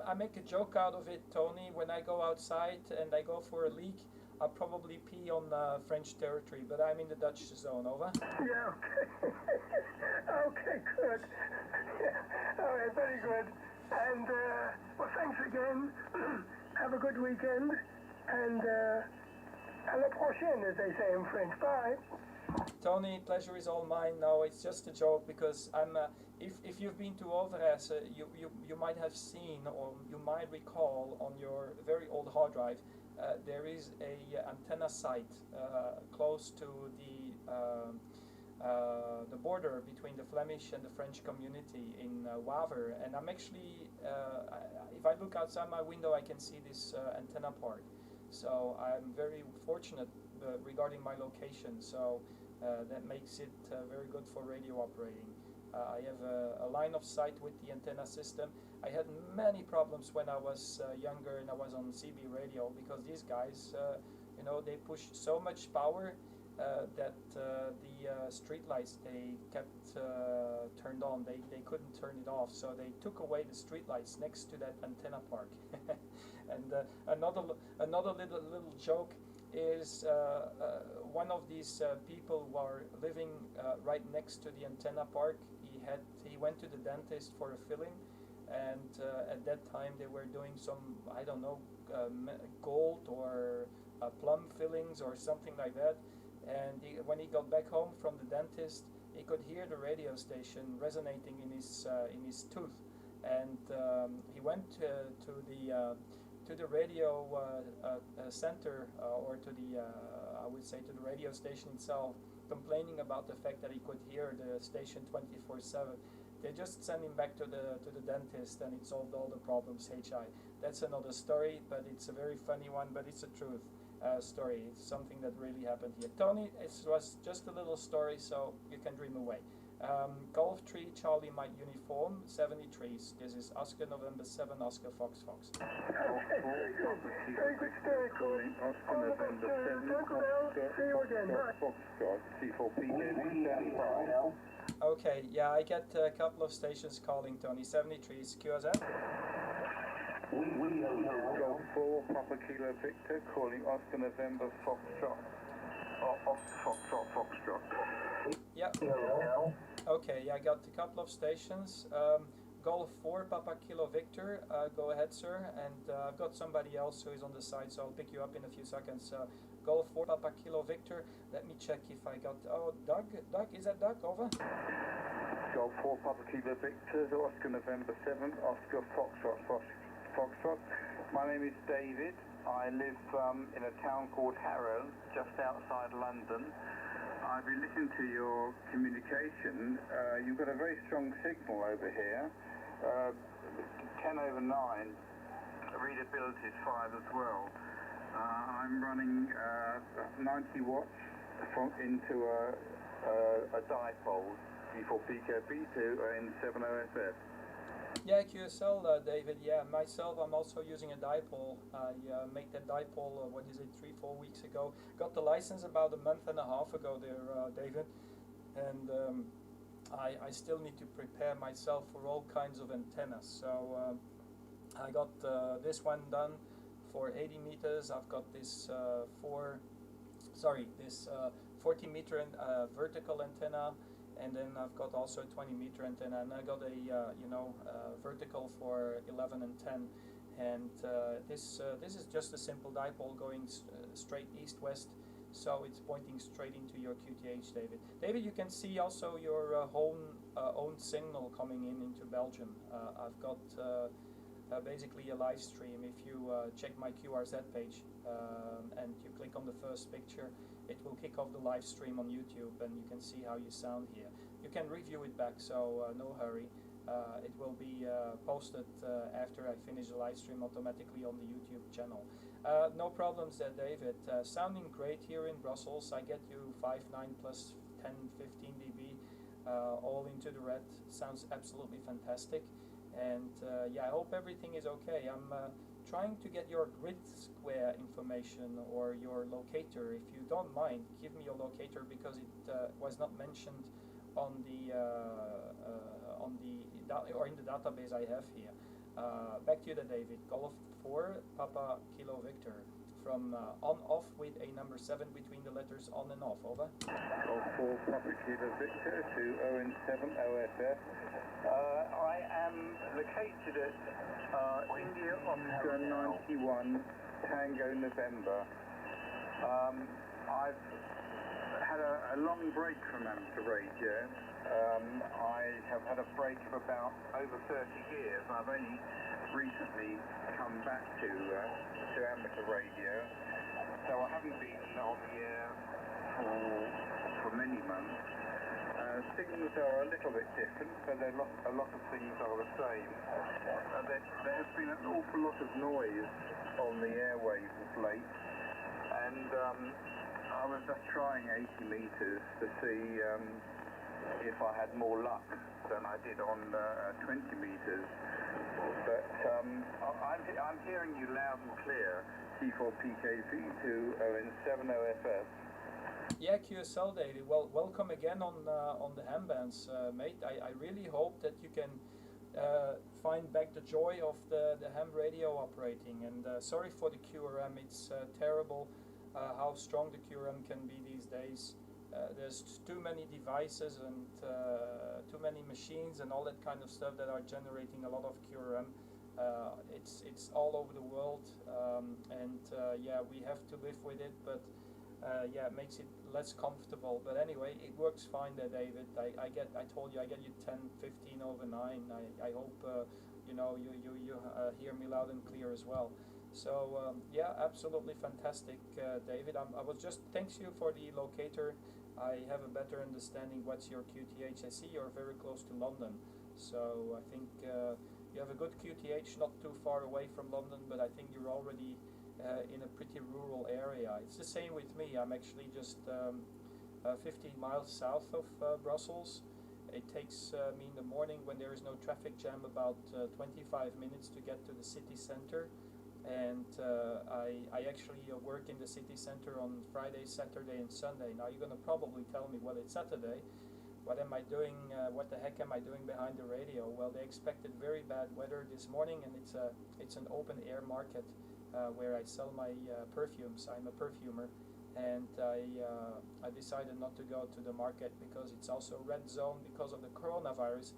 S2: I make a joke out of it, Tony. When I go outside and I go for a leak, I'll probably pee on French territory, but I'm in the Dutch zone, over.
S7: Yeah, okay. Okay, good. Yeah. All right, very good. And, well, thanks again. Have a good weekend. And, à la prochaine, as they say in French. Bye.
S2: Tony, pleasure is all mine. No, it's just a joke, because I'm. If you've been to ON7OFF, you might have seen, or you might recall on your very old hard drive, there is a antenna site close to the border between the Flemish and the French community in Waver, and I'm actually, if I look outside my window, I can see this antenna park. So I'm very fortunate regarding my location. So that makes it very good for radio operating. I have a line of sight with the antenna system. I had many problems when I was younger and I was on CB radio, because these guys, they pushed so much power that the street lights, they kept turned on. They couldn't turn it off, so they took away the street lights next to that antenna park. And another little joke is one of these people who are living right next to the antenna park. He went to the dentist for a filling, and at that time they were doing some, I don't know, gold or plum fillings or something like that. And when he got back home from the dentist, he could hear the radio station resonating in his tooth, and he went to the radio center, or to the I would say to the radio station itself, complaining about the fact that he could hear the station 24/7. They just sent him back to the dentist, and it solved all the problems. HI. That's another story, but it's a very funny one, but it's a truth story. It's something that really happened here. Tony, it was just a little story, so you can dream away. Golf 3 Charlie Mike uniform 73s. This is Oscar November 7 Oscar Fox Fox.
S7: Very good story, Corey.
S5: Oscar November 7
S7: See you again.
S5: Foxtrot, C4PKV.
S2: Okay, yeah, I get a couple of stations calling Tony. 73s QSM.
S5: Golf 4 Papa Kilo Victor calling Oscar November Foxtrot. Foxtrot.
S2: Yeah. Okay, yeah, I got a couple of stations. Golf 4 Papa Kilo Victor. Go ahead, sir. And I've got somebody else who is on the side, so I'll pick you up in a few seconds. Golf 4 Papa Kilo Victor. Let me check if I got. Oh, Doug, is that Doug? Over.
S5: Golf 4 Papa Kilo Victor, Oscar November 7 Oscar Foxtrot. My name is David. I live in a town called Harrow, just outside London. I've been listening to your communication. You've got a very strong signal over here. 10/9, readability is 5 as well. I'm running 90 watts into a dipole, C4PKB to ON7OFF.
S2: Yeah, QSL, David. Yeah, myself, I'm also using a dipole. I made that dipole, 3-4 weeks ago. Got the license about a month and a half ago there, David. And I still need to prepare myself for all kinds of antennas. So I got this one done for 80 meters. I've got this 40 meter vertical antenna. And then I've got also a 20 meter antenna, and I got a vertical for 11 and 10. And this is just a simple dipole going straight east-west, so it's pointing straight into your QTH, David. David, you can see also your own signal coming into Belgium. I've got basically a live stream. If you check my QRZ page and you click on the first picture, it will kick off the live stream on YouTube, and you can see how you sound here. You can review it back, so no hurry. It will be posted after I finish the live stream automatically on the YouTube channel. No problems there, David. Sounding great here in Brussels. I get you 5.9 plus 10, 15 dB, all into the red. Sounds absolutely fantastic. And yeah, I hope everything is okay. I'm trying to get your grid square information or your locator. If you don't mind, give me your locator, because it was not mentioned on the or in the database I have here. Back to you, David. Golf 4 Papa Kilo Victor from on/off with a number 7 between the letters on and off. Over.
S5: Golf 4 Papa Kilo Victor to ON7OFF. I am located at India Oscar 91 Tango November. I've had a long break from amateur radio. I have had a break of about over 30 years. I've only recently come back to amateur radio, so I haven't been on the air for many months. Things are a little bit different, but a lot of things are the same. There has been an awful lot of noise on the airwaves of late, and I was just trying 80 meters to see if I had more luck than I did on 20 meters. But I'm hearing you loud and clear, C4PKV to ON7OFF.
S2: Yeah, QSL, David. Well, welcome again on the ham bands, mate. I really hope that you can find back the joy of the ham radio operating. And sorry for the QRM. It's terrible how strong the QRM can be these days. There's too many devices and too many machines and all that kind of stuff that are generating a lot of QRM. It's all over the world, and yeah, we have to live with it, but yeah, it makes it less comfortable. But anyway, it works fine there, David. I told you I get you 10:15 over 9. I hope you know you hear me loud and clear as well. So yeah, absolutely fantastic, David. I was just thanks you for the locator. I have a better understanding what's your QTH. I see you're very close to London, so I think you have a good QTH, not too far away from London, but I think you're already in a pretty rural area. It's the same with me. I'm actually just 15 miles south of Brussels. It takes me in the morning, when there is no traffic jam, about 25 minutes to get to the city center. And I actually work in the city center on Friday, Saturday and Sunday. Now you're going to probably tell me, well, it's Saturday. What am I doing? What the heck am I doing behind the radio? Well, they expected very bad weather this morning, and it's an open air market where I sell my perfumes. I'm a perfumer, and I decided not to go to the market because it's also red zone because of the coronavirus,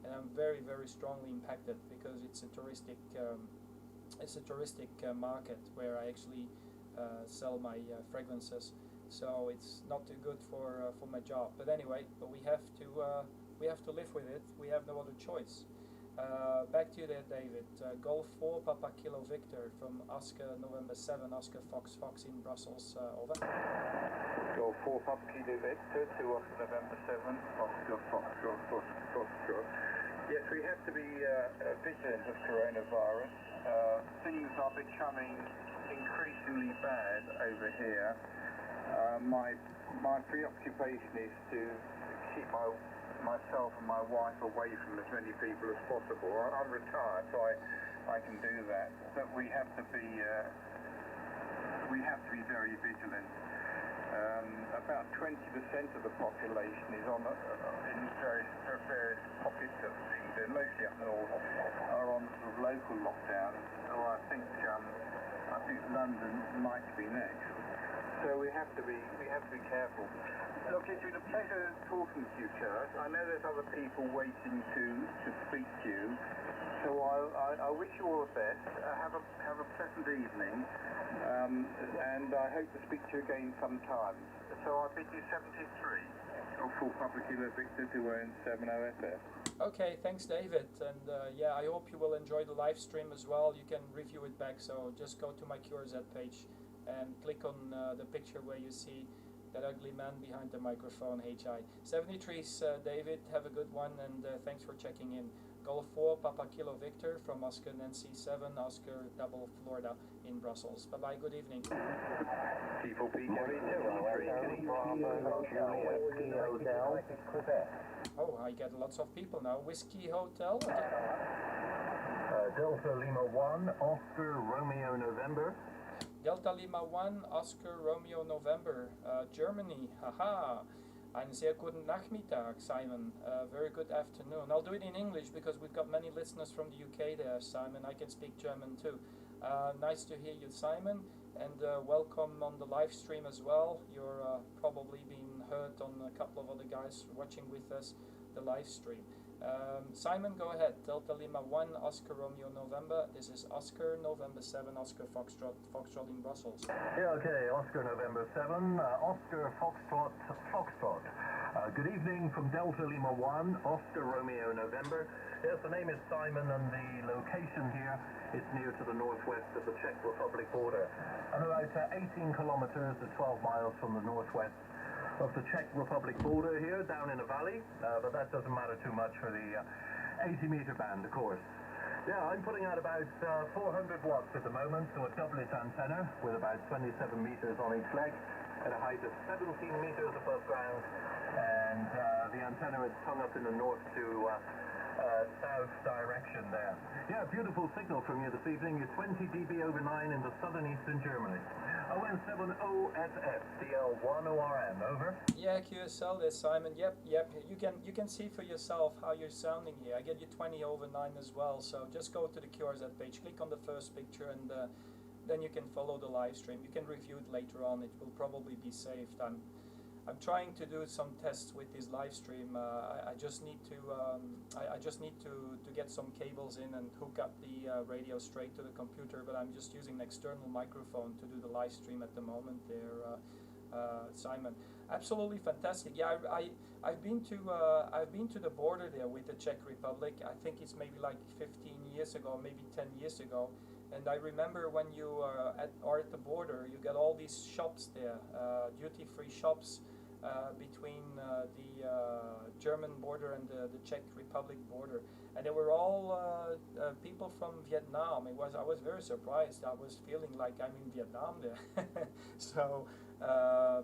S2: and I'm very, very strongly impacted because it's a touristic market where I actually sell my fragrances. So it's not too good for my job. But anyway, we have to live with it. We have no other choice. Back to you there, David. Golf 4 Papa Kilo Victor from Oscar November 7 Oscar Fox Fox in Brussels. Over.
S5: Golf 4 Papa Kilo Victor to Oscar November 7 Oscar Foxtrot. Yes, we have to be vigilant of coronavirus. Things are becoming increasingly bad over here. My preoccupation is to keep myself and my wife away from as many people as possible. I'm retired, so I can do that. But we have to be very vigilant. About 20% of the population is in various pockets of England, mostly up north, are on sort of local lockdown. So I think London might be next. So we have to be careful. Look, it's been a pleasure talking to you, Kurt. I know there's other people waiting to speak to you. So I wish you all the best. Have a pleasant evening, and I hope to speak to you again sometime. So I bid you 73. Full Papa Kilo Victor to ON7OFF.
S2: Okay, thanks, David. And yeah, I hope you will enjoy the live stream as well. You can review it back. So just go to my QRZ page and click on the picture where you see that ugly man behind the microphone, HI. 73's David, have a good one, and thanks for checking in. Golf 4 Papa Kilo Victor from Oscar Nancy 7 Oscar Double Florida in Brussels. Bye bye, good evening. Oh, I get lots of people now. Whiskey Hotel.
S8: Delta Lima 1 Oscar Romeo November.
S2: Delta Lima 1 Oscar Romeo November, Germany. Haha. Einen sehr guten Nachmittag, Simon. Very good afternoon. I'll do it in English because we've got many listeners from the UK there, Simon. I can speak German too. Nice to hear you, Simon, and welcome on the live stream as well. You're probably being heard on a couple of other guys watching with us the live stream. Simon, go ahead. Delta Lima 1 Oscar Romeo November. This is Oscar November 7 Oscar Foxtrot in Brussels.
S8: Yeah, okay. Oscar November 7 Oscar Foxtrot. Good evening from Delta Lima 1 Oscar Romeo November. Yes, the name is Simon, and the location here is near to the northwest of the Czech Republic border. I'm about 18 kilometers to 12 miles from the northwest of the Czech Republic border here, down in a valley, but that doesn't matter too much for the 80-meter band, of course. Yeah, I'm putting out about 400 watts at the moment, so a doublet antenna with about 27 meters on each leg at a height of 17 meters above ground, and the antenna is hung up in the north to south direction there. Yeah, beautiful signal from you this evening. You're 20 dB over 9 in the southern eastern Germany. ON7OFF, DL10RM, over.
S2: Yeah, QSL there, Simon. Yep. You can see for yourself how you're sounding here. I get you 20 over 9 as well. So just go to the QRZ page, click on the first picture, and then you can follow the live stream. You can review it later on. It will probably be saved. I'm trying to do some tests with this live stream. I just need to to get some cables in and hook up the radio straight to the computer. But I'm just using an external microphone to do the live stream at the moment. There, Simon, absolutely fantastic. Yeah, I've been to the border there with the Czech Republic. I think it's maybe like 15 years ago, maybe 10 years ago. And I remember when you are at the border, you got all these shops there, duty-free shops between the German border and the Czech Republic border, and they were all people from Vietnam. I was very surprised. I was feeling like I'm in Vietnam there. So I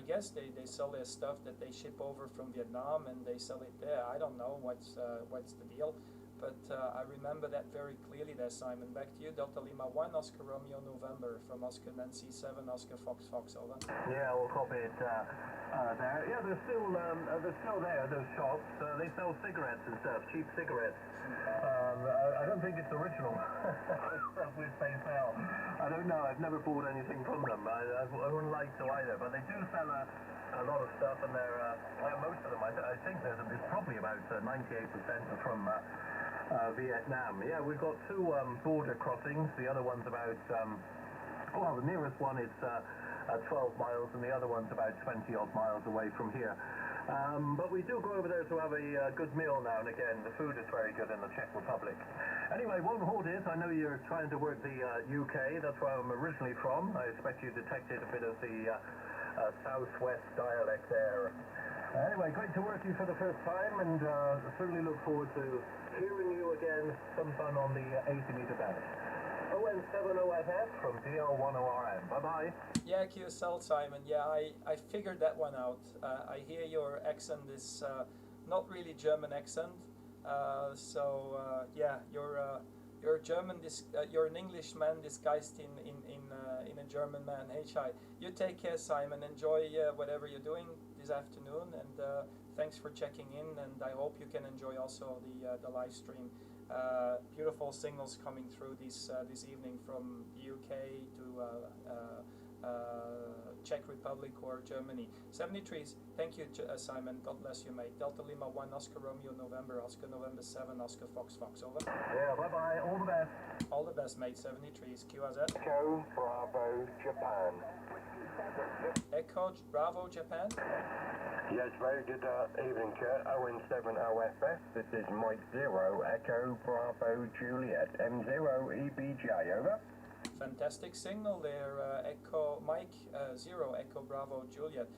S2: guess they sell their stuff that they ship over from Vietnam and they sell it there. I don't know what's the deal. But I remember that very clearly there, Simon. Back to you, Delta Lima 1, Oscar Romeo November, from Oscar Nancy 7, Oscar Fox Fox, over.
S8: Yeah, we'll copy it there. Yeah, they're still there, those shops. They sell cigarettes and stuff, cheap cigarettes. I don't think it's original stuff which they sell. I don't know, I've never bought anything from them. I wouldn't like to either, but they do sell a lot of stuff, and they're most of them, I think there's probably about 98% are from Vietnam. Yeah, we've got two border crossings. The other one's about, well, the nearest one is 12 miles, and the other one's about 20 odd miles away from here. But we do go over there to have a good meal now and again. The food is very good in the Czech Republic. Anyway, won't hold it. I know you're trying to work the UK. That's where I'm originally from. I expect you detected a bit of the southwest dialect there. Anyway, great to work you for the first time, and certainly look forward to hearing you again sometime on the 80-meter band. ON7OFF from DL10RM. Bye-bye.
S2: Yeah, QSL, Simon. Yeah, I figured that one out. I hear your accent is not really German accent. Yeah, you're German. You're an Englishman disguised in a German man. Hey, Chai. You take care, Simon. Enjoy whatever you're doing this afternoon, and thanks for checking in. And I hope you can enjoy also the live stream. Beautiful signals coming through this evening from the UK to Czech Republic or Germany. 73s. Thank you, Simon. God bless you, mate. Delta Lima 1, Oscar Romeo November, Oscar November 7, Oscar Fox Fox, over.
S8: Yeah, bye-bye. All the best.
S2: All the best, mate. 73s. QRZ.
S5: Echo Bravo Japan.
S2: Echo Bravo Japan.
S5: Yes, very good evening, Kurt. ON7OFF. This is Mike 0, Echo Bravo Juliet. M0 EBJ, over.
S2: Fantastic signal there, Echo Mike 0, Echo Bravo Juliet.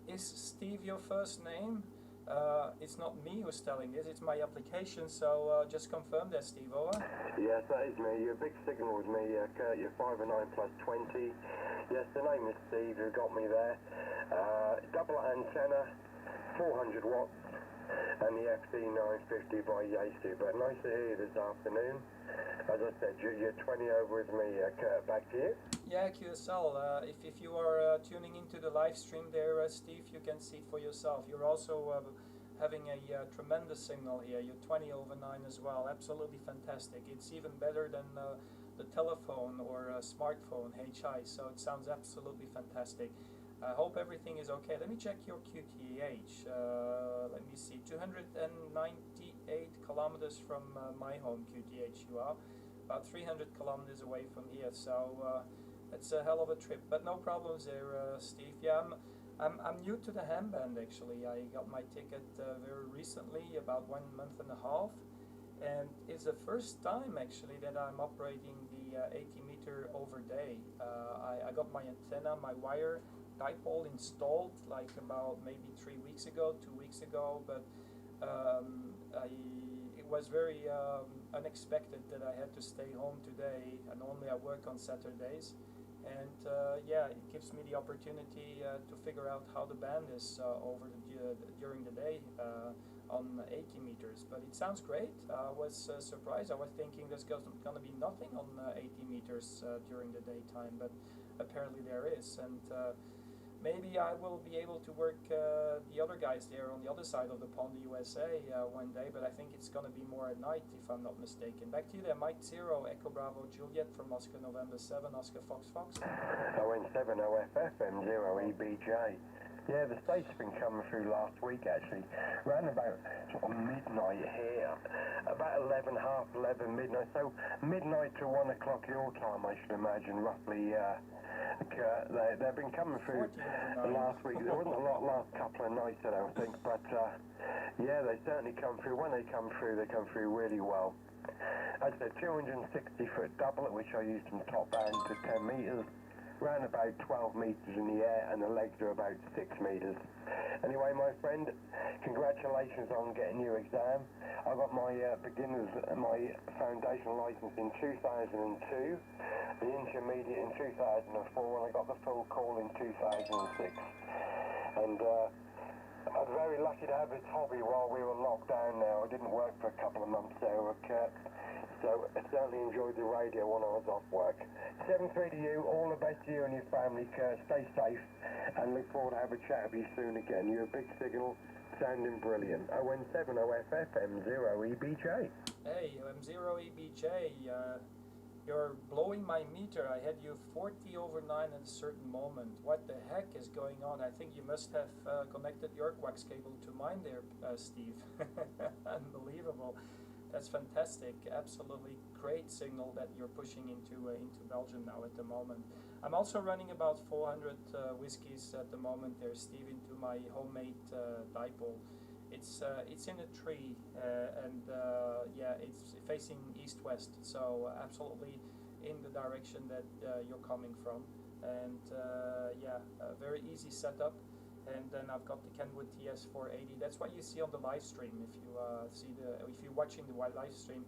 S2: Is Steve your first name? It's not me who's telling this, it's my application, so just confirm that, Steve, over.
S5: Yes, that is me. You're a big signal with me, Kurt. You're 5 and 9 plus 20. Yes, the name is Steve, who got me there. Double antenna, 400 watts, and the FD950 by Yaesu. But nice to hear you this afternoon. As I said, you're 20 over with me, Kurt. Back to you.
S2: Yeah, QSL, if you are tuning into the live stream there, Steve, you can see for yourself. You're also having a tremendous signal here. You're 20 over 9 as well. Absolutely fantastic. It's even better than the telephone or smartphone HI, so it sounds absolutely fantastic. I hope everything is okay. Let me check your QTH. Let me see, 298 kilometers from my home QTH you are, about 300 kilometers away from here, so it's a hell of a trip, but no problems there, Steve. Yeah, I'm new to the ham band actually. I got my ticket very recently, about 1 month and a half, and it's the first time actually that I'm operating the 80 meter over day. I got my antenna, my wire dipole installed like about maybe 3 weeks ago, 2 weeks ago, but it was very unexpected that I had to stay home today, and normally I work on Saturdays, and yeah, it gives me the opportunity to figure out how the band is during the day on 80 meters, but it sounds great. I was surprised. I was thinking there's going to be nothing on 80 meters during the daytime, but apparently there is, and maybe I will be able to work the other guys there on the other side of the pond, the USA, one day, but I think it's going to be more at night, if I'm not mistaken. Back to you there, Mike 0, Echo Bravo Juliet from Oscar November 7, Oscar Fox Fox.
S9: ON7OFF, M0EBJ. Yeah, the state's been coming through last week actually, around about sort of midnight here, about 11, half 11 midnight, so midnight to 1 o'clock your time I should imagine roughly. They've been coming through the last week. There wasn't a lot last couple of nights I don't think, but yeah, they certainly come through. When they come through really well. As I said, 260 foot double, at which I used from top band to 10 metres. Around about 12 metres in the air, and the legs are about 6 metres. Anyway, my friend, congratulations on getting your exam. I got my my foundation licence in 2002, the intermediate in 2004, and I got the full call in 2006. And I was very lucky to have this hobby while we were locked down now. I didn't work for a couple of months there, so I certainly enjoyed the radio when I was off work. 7-3 to you, all the best to you and your family, Kurt. Stay safe, and look forward to have a chat with you soon again. You're a big signal, sounding brilliant. ON7OFF, M0EBJ.
S2: Hey, M0EBJ, you're blowing my meter. I had you 40 over 9 at a certain moment. What the heck is going on? I think you must have connected your coax cable to mine there, Steve. Unbelievable. That's fantastic. Absolutely great signal that you're pushing into Belgium now at the moment. I'm also running about 400 whiskies at the moment there, Steve, into my homemade dipole. It's in a tree and yeah, it's facing east-west, so absolutely in the direction that you're coming from. And yeah, a very easy setup. And then I've got the Kenwood TS480. That's what you see on the live stream. If you if you're watching the live stream,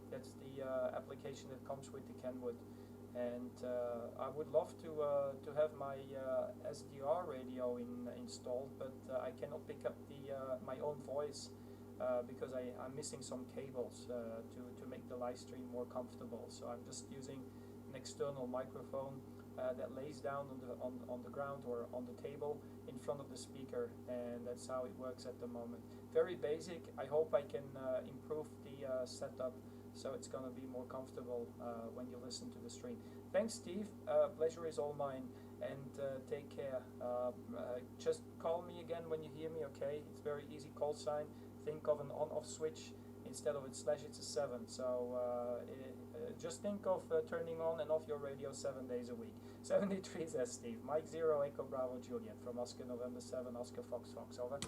S2: that's the application that comes with the Kenwood. And I would love to have my SDR radio installed, but I cannot pick up my own voice because I'm missing some cables to make the live stream more comfortable. So I'm just using an external microphone that lays down on the ground or on the table in front of the speaker, and that's how it works at the moment. Very basic. I hope I can improve the setup so it's going to be more comfortable when you listen to the stream. Thanks, Steve. Pleasure is all mine, and take care. Just call me again when you hear me, okay? It's very easy call sign. Think of an on-off switch. Instead of /, it's a 7. So just think of turning on and off your radio 7 days a week. 73 says Steve. Mike 0, Echo Bravo Juliet from Oscar November 7, Oscar Fox Fox. Over.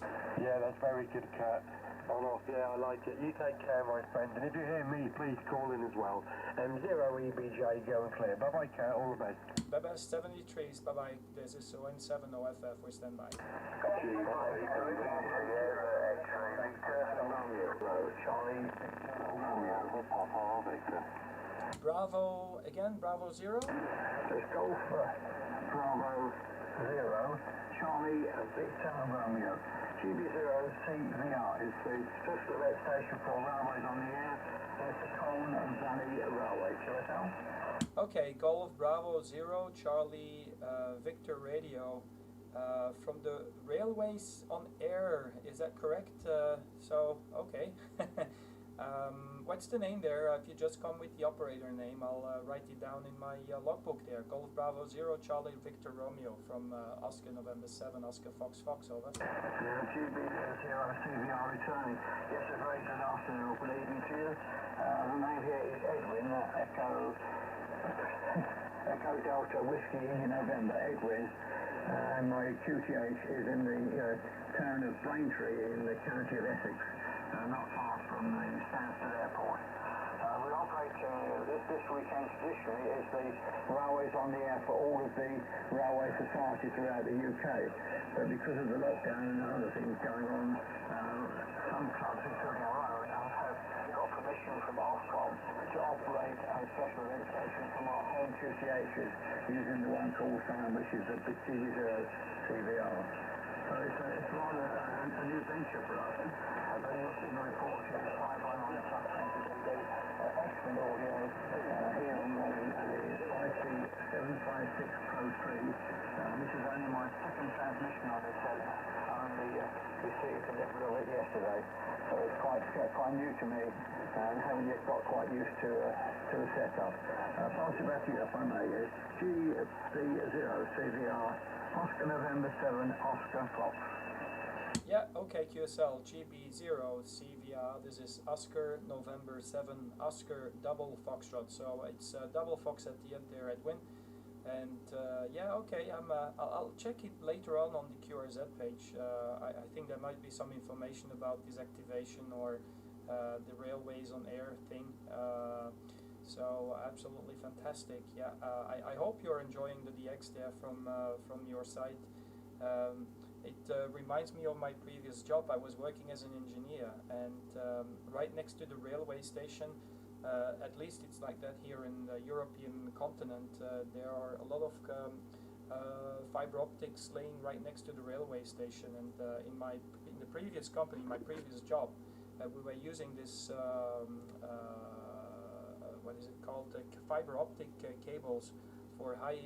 S9: Yeah, that's very good, Kurt. On off, yeah, I like it. You take care, my friend. And if you hear me, please call in as well. M0EBJ, go and clear. Bye-bye, Kurt. All the best.
S2: Bye-bye, 73s. Bye-bye. This is ON7OFF. We stand by. Bravo, again, Bravo 0.
S5: Let's go for Bravo 0, Charlie Victor Romeo. GB0CVR is the fifth select station for railways on the air. There's the Colne Valley Railway. QSL.
S2: Okay, Golf Bravo 0, Charlie Victor Radio. From the railways on air, is that correct? So, okay. What's the name there? If you just come with the operator name, I'll write it down in my logbook there. Golf Bravo 0, Charlie Victor Romeo from Oscar November 7, Oscar Fox Fox, over.
S5: GB0CVR returning. Yes, a very good afternoon or good evening to you. The name here is Edwin, Echo Delta Whiskey in November, Edwin. And my QTH is in the town of Braintree in the county of Essex, not far from the Stansted Airport. We operate this weekend traditionally is the railways on the air for all of the railway societies throughout the UK. But because of the lockdown and other things going on, some clubs, including our own, have got permission from Ofcom to operate a special event station from our home QTHs using the one call sign, which is the GB0 CVR. So it's rather a new venture for us. But in the report here, the 519 plus 20 excellent audio here on the IC756 Pro 3. This is only my my second transmission on this set. Only received a little bit of it yesterday, so it's quite new to me and haven't yet got quite used to the setup. Pass it back to you if I may. It's GB0 CVR Oscar November 7 Oscar Fox.
S2: Yeah, okay, QSL, GB0 CVR, this is Oscar November 7 Oscar double Foxtrot, so it's double Fox at the end there, Edwin. And yeah, okay, I'll check it later on the QRZ page. I think there might be some information about disactivation or the railways on air thing. So absolutely fantastic. Yeah, I hope you're enjoying the DX there from your side. It reminds me of my previous job. I was working as an engineer, and right next to the railway station, at least it's like that here in the European continent, there are a lot of fiber optics laying right next to the railway station. And in the previous company, my previous job, we were using this what is it called, fiber optic cables for high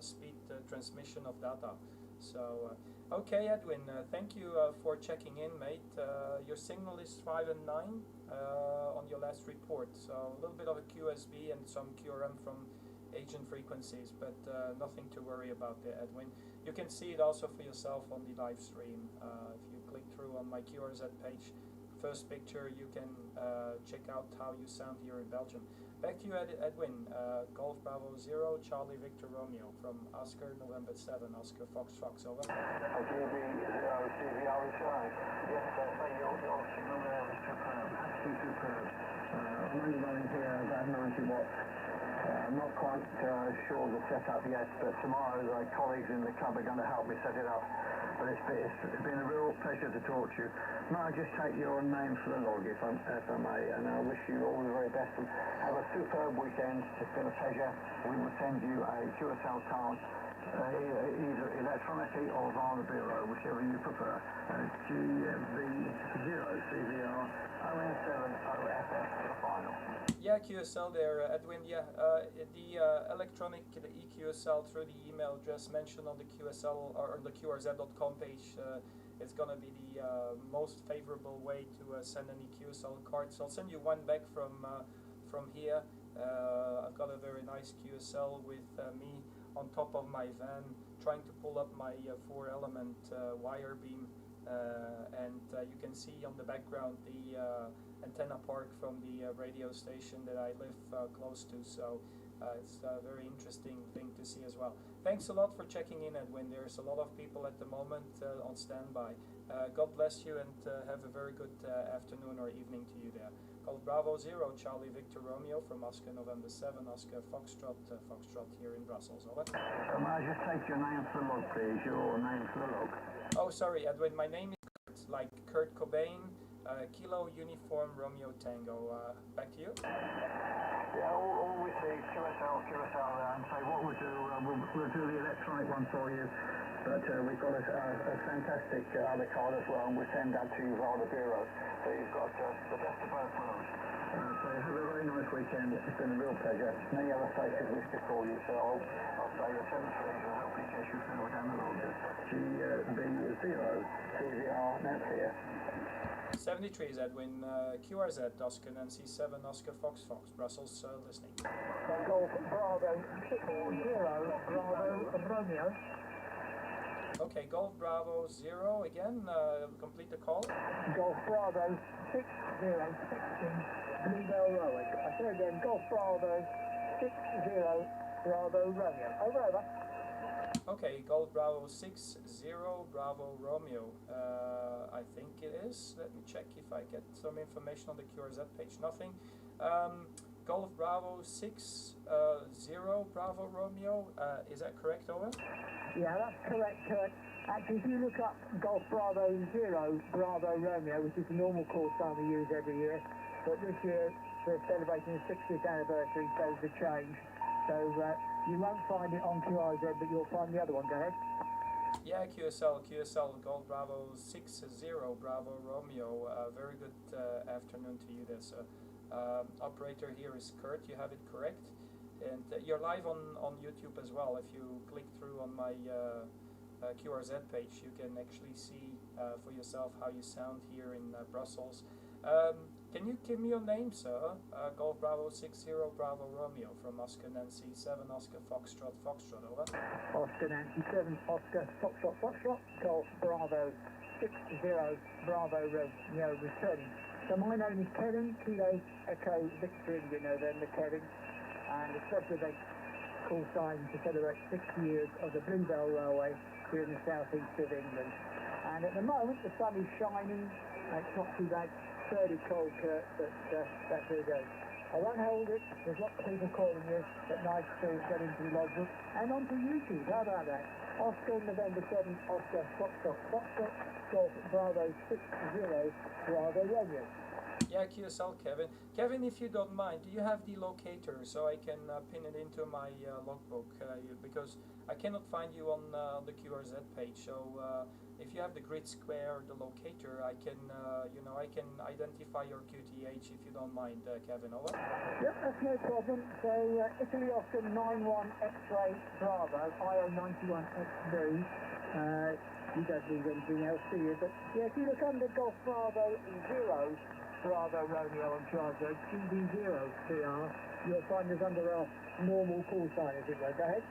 S2: speed transmission of data. So okay, Edwin, thank you for checking in, mate. Your signal is 5 and 9 on your last report, so a little bit of a QSB and some QRM from agent frequencies, but nothing to worry about there, Edwin. You can see it also for yourself on the live stream. If you click through on my QRZ page, first picture, you can check out how you sound here in Belgium. Back to you, Edwin. Golf Bravo 0, Charlie Victor Romeo from Oscar November 7, Oscar Fox Fox, over.
S5: GB0 CVR is right. Yes, your signal there is superb, absolutely superb. I'm only running here about 90 watts. I'm not quite sure of the setup yet, but tomorrow the colleagues in the club are going to help me set it up. But it's been a real pleasure to talk to you. May I just take your name for the log, if I may, and I wish you all the very best and have a superb weekend. It's been a pleasure. We will send you a QSL card, either electronically or via the bureau, whichever you prefer. GB0 CVR ON7OFF for the final.
S2: Yeah, QSL there, Edwin. Yeah, the electronic, the EQSL through the email address mentioned on the QSL or the QRZ.com page is going to be the most favorable way to send an EQSL card. So I'll send you one back from here. I've got a very nice QSL with me on top of my van, trying to pull up my 4-element wire beam, and you can see on the background the antenna park from the radio station that I live close to, so it's a very interesting thing to see as well. Thanks a lot for checking in, Edwin. There's a lot of people at the moment on standby. God bless you, and have a very good afternoon or evening to you there. Golf Bravo 0, Charlie Victor Romeo from Oscar November 7, Oscar Foxtrot, Foxtrot here in Brussels, over.
S5: May I just take your name for the log, please? Your name for the log.
S2: Oh, sorry, Edwin. My name is Kurt, like Kurt Cobain. Kilo Uniform Romeo Tango. Back to you.
S5: Yeah, all we see QSL there, and say what we'll do, we'll do the electronic one for you, but we've got a fantastic other card as well, and we'll send that to you via the bureau. So you've got the best of both worlds. So have a very nice weekend. It's been a real pleasure. Many other stations wish to call you, so I'll say your 7 trees and hopefully catch you further down the road. GB0 CVR, now clear.
S2: 73 is Edwin, QRZ, Oscar Nancy 7, Oscar Fox Fox, Brussels, listening.
S7: Golf Bravo 60 Bravo Romeo.
S2: Okay, Golf Bravo 0 again, complete the call.
S7: Golf Bravo 60 Bluebell Rowan. I say again, Golf Bravo 60 Bravo Romeo. Over.
S2: Okay, Golf Bravo 60 Bravo Romeo. I think it is. Let me check if I get some information on the QRZ page. Nothing. Golf Bravo 60 Bravo Romeo. Is that correct, over?
S7: Yeah, that's correct, Kurt. Actually, if you look up Golf Bravo 0 Bravo Romeo, which is the normal call sign we use every year, but this year we're celebrating the 60th anniversary, so it's a change. So you won't find it on QRZ, but you'll find the other one. Go ahead.
S2: Yeah, QSL, Golf Bravo 60 Bravo Romeo. Very good afternoon to you there, sir. Operator here is Kurt, you have it correct. And you're live on YouTube as well. If you click through on my QRZ page, you can actually see for yourself how you sound here in Brussels. Can you give me your name, sir? Golf Bravo 60 Bravo Romeo from Oscar Nancy 7 Oscar Foxtrot Foxtrot, over.
S10: Oscar Nancy 7 Oscar Foxtrot Foxtrot, Golf Bravo 60 Bravo Romeo returning. So my name is Kevin, Kilo Echo Victor India November Kevin, and the special event call sign to celebrate 60 years of the Bluebell Railway here in the southeast of England. And at the moment the sun is shining, it's not too bad, fairly cold, Kurt, but that's where it goes. I won't hold it, there's lots of people calling you at night to get into the logbook and onto YouTube, how about that? Oscar November 7 Oscar Foxtrot Foxtrot Golf Bravo 60 Bravo Romeo.
S2: Yeah, QSL Kevin. Kevin, if you don't mind, do you have the locator so I can pin it into my logbook? Because I cannot find you on the QRZ page. So if you have the grid square, the locator, I can, I can identify your QTH if you don't mind, Kevin. Over.
S10: Yep, that's no problem. So Italy Oscar 91 X-ray Bravo, IO 91 X-ray. You don't need anything else, do you? But yeah, if you look under Golf Bravo 0 Bravo Romeo on Charger, GB0 PR, you'll find us under our normal call sign, as it were. Go ahead.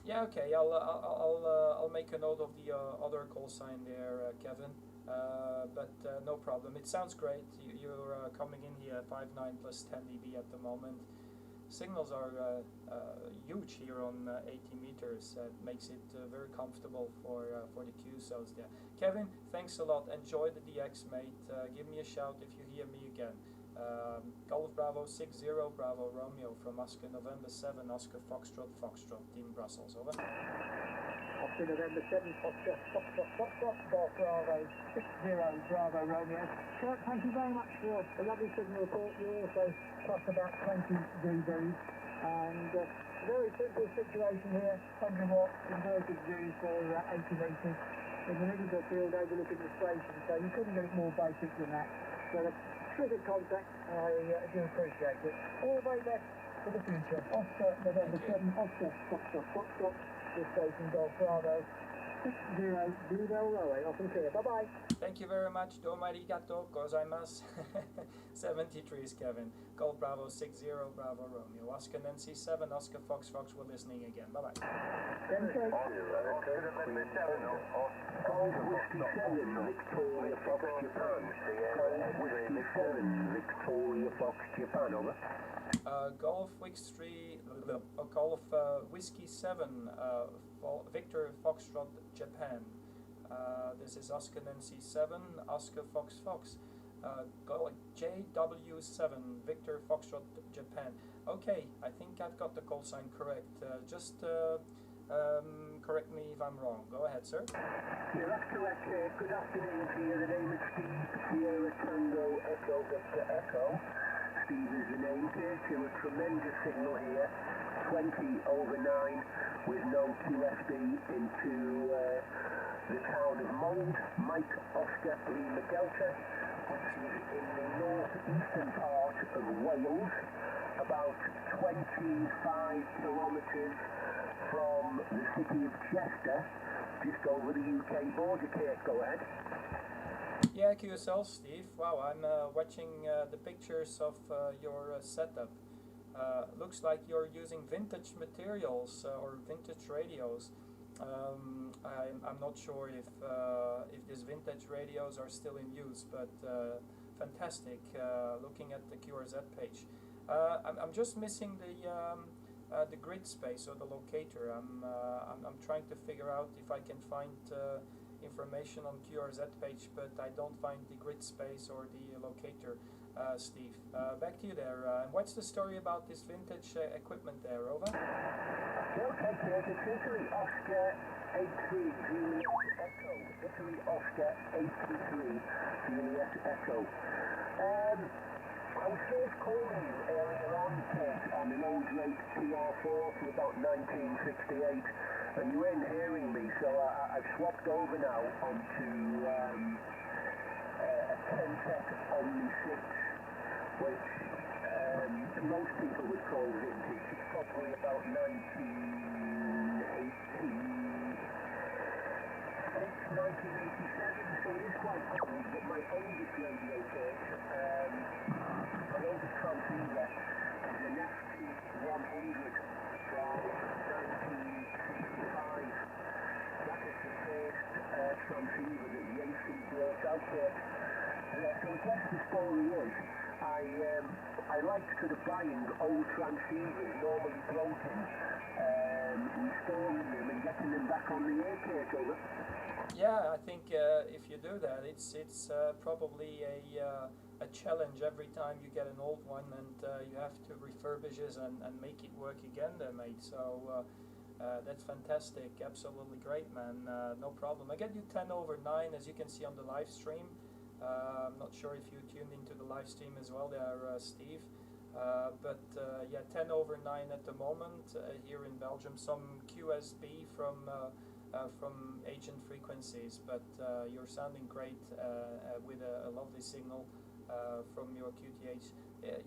S2: Yeah, okay. I'll make a note of the other call sign there, Kevin. But no problem. It sounds great. You're coming in here 5.9 plus 10 dB at the moment. Signals are huge here on 80 meters. Makes it very comfortable for the QSOs there. Kevin, thanks a lot. Enjoy the DX, mate. Give me a shout if you hear me again. Golf Bravo 60 Bravo Romeo from Oscar November 7 Oscar Foxtrot Foxtrot Team Brussels, over.
S10: Oscar November 7 Oscar Foxtrot Foxtrot Golf Bravo 60 Bravo Romeo. Kurt, thank you very much for a lovely signal report. You also plus about 20 dBs, and very simple situation here, 100 watt inverted view for 80 metres in the middle of the field overlooking the station, so you couldn't get it more basic than that. So a terrific contact, I do appreciate it. All the very best for the future. Oscar November 7 Oscar Foxtrot Foxtrot, this station Golf Bravo 60 Bluebell Railway, off and clear. Bye-bye.
S2: Thank you very much. Domo arigato gozaimasu. 73 is Kevin. Golf Bravo 60 Bravo Romeo. Oscar Nancy 7 Oscar Fox Fox. We're listening again. Bye-bye.
S5: Oscar November 7 Golf Whiskey 7 Victoria Fox Japan. Golf Whiskey 7 Victoria Fox Japan, over.
S2: Golf Golf Whiskey 7 Victor Foxtrot Japan. This is Oscar Nancy 7 Oscar Fox Fox. JW7 Victor Foxtrot Japan. Okay, I think I've got the call sign correct. Just correct me if I'm wrong. Go ahead, sir.
S5: Yeah, that's correct. Good afternoon to you. The name is Steve, Sierra Tango Echo Victor Echo. Steve is the name here to a tremendous signal here, 20 over 9 with no QFB into the town of Mold, Mike Oscar Lima Delta, which is in the northeastern part of Wales, about 25 kilometres from the city of Chester, just over the UK border. Kate, go ahead.
S2: Yeah, QSL, Steve. Wow, I'm watching the pictures of your setup. Looks like you're using vintage materials or vintage radios. I'm not sure if these vintage radios are still in use, but fantastic. Looking at the QRZ page, I'm just missing the grid space or the locator. I'm trying to figure out if I can find information on QRZ page, but I don't find the grid space or the locator. Steve, back to you there. And what's the story about this vintage equipment there, over?
S5: Okay, Kate, it's Italy Oscar 83 Juliet Echo. Italy Oscar 83 Juliet Echo. I was first calling you earlier on, Kate, on an old rate TR4 from about 1968, and you weren't hearing me, so I've swapped over now onto a 10-tech Omni 6, which most people would call vintage. It's probably about 1980.
S1: 1987, so it is quite old, but my oldest radio case, my oldest transceiver is an FT100 from 1965. That is the first transceiver that Yancey brought out there. So I guess the story is, I like sort of buying old transceivers, normally broken, restoring them and getting them back on the air case over.
S2: Yeah, I think if you do that, it's probably a challenge every time you get an old one, and you have to refurbish it and make it work again there, mate. So that's fantastic, absolutely great, man. No problem. I get you 10/9, as you can see on the live stream. I'm not sure if you tuned into the live stream as well there, Steve. But yeah, 10/9 at the moment here in Belgium. Some QSB from agent frequencies, but you're sounding great with a lovely signal from your QTH.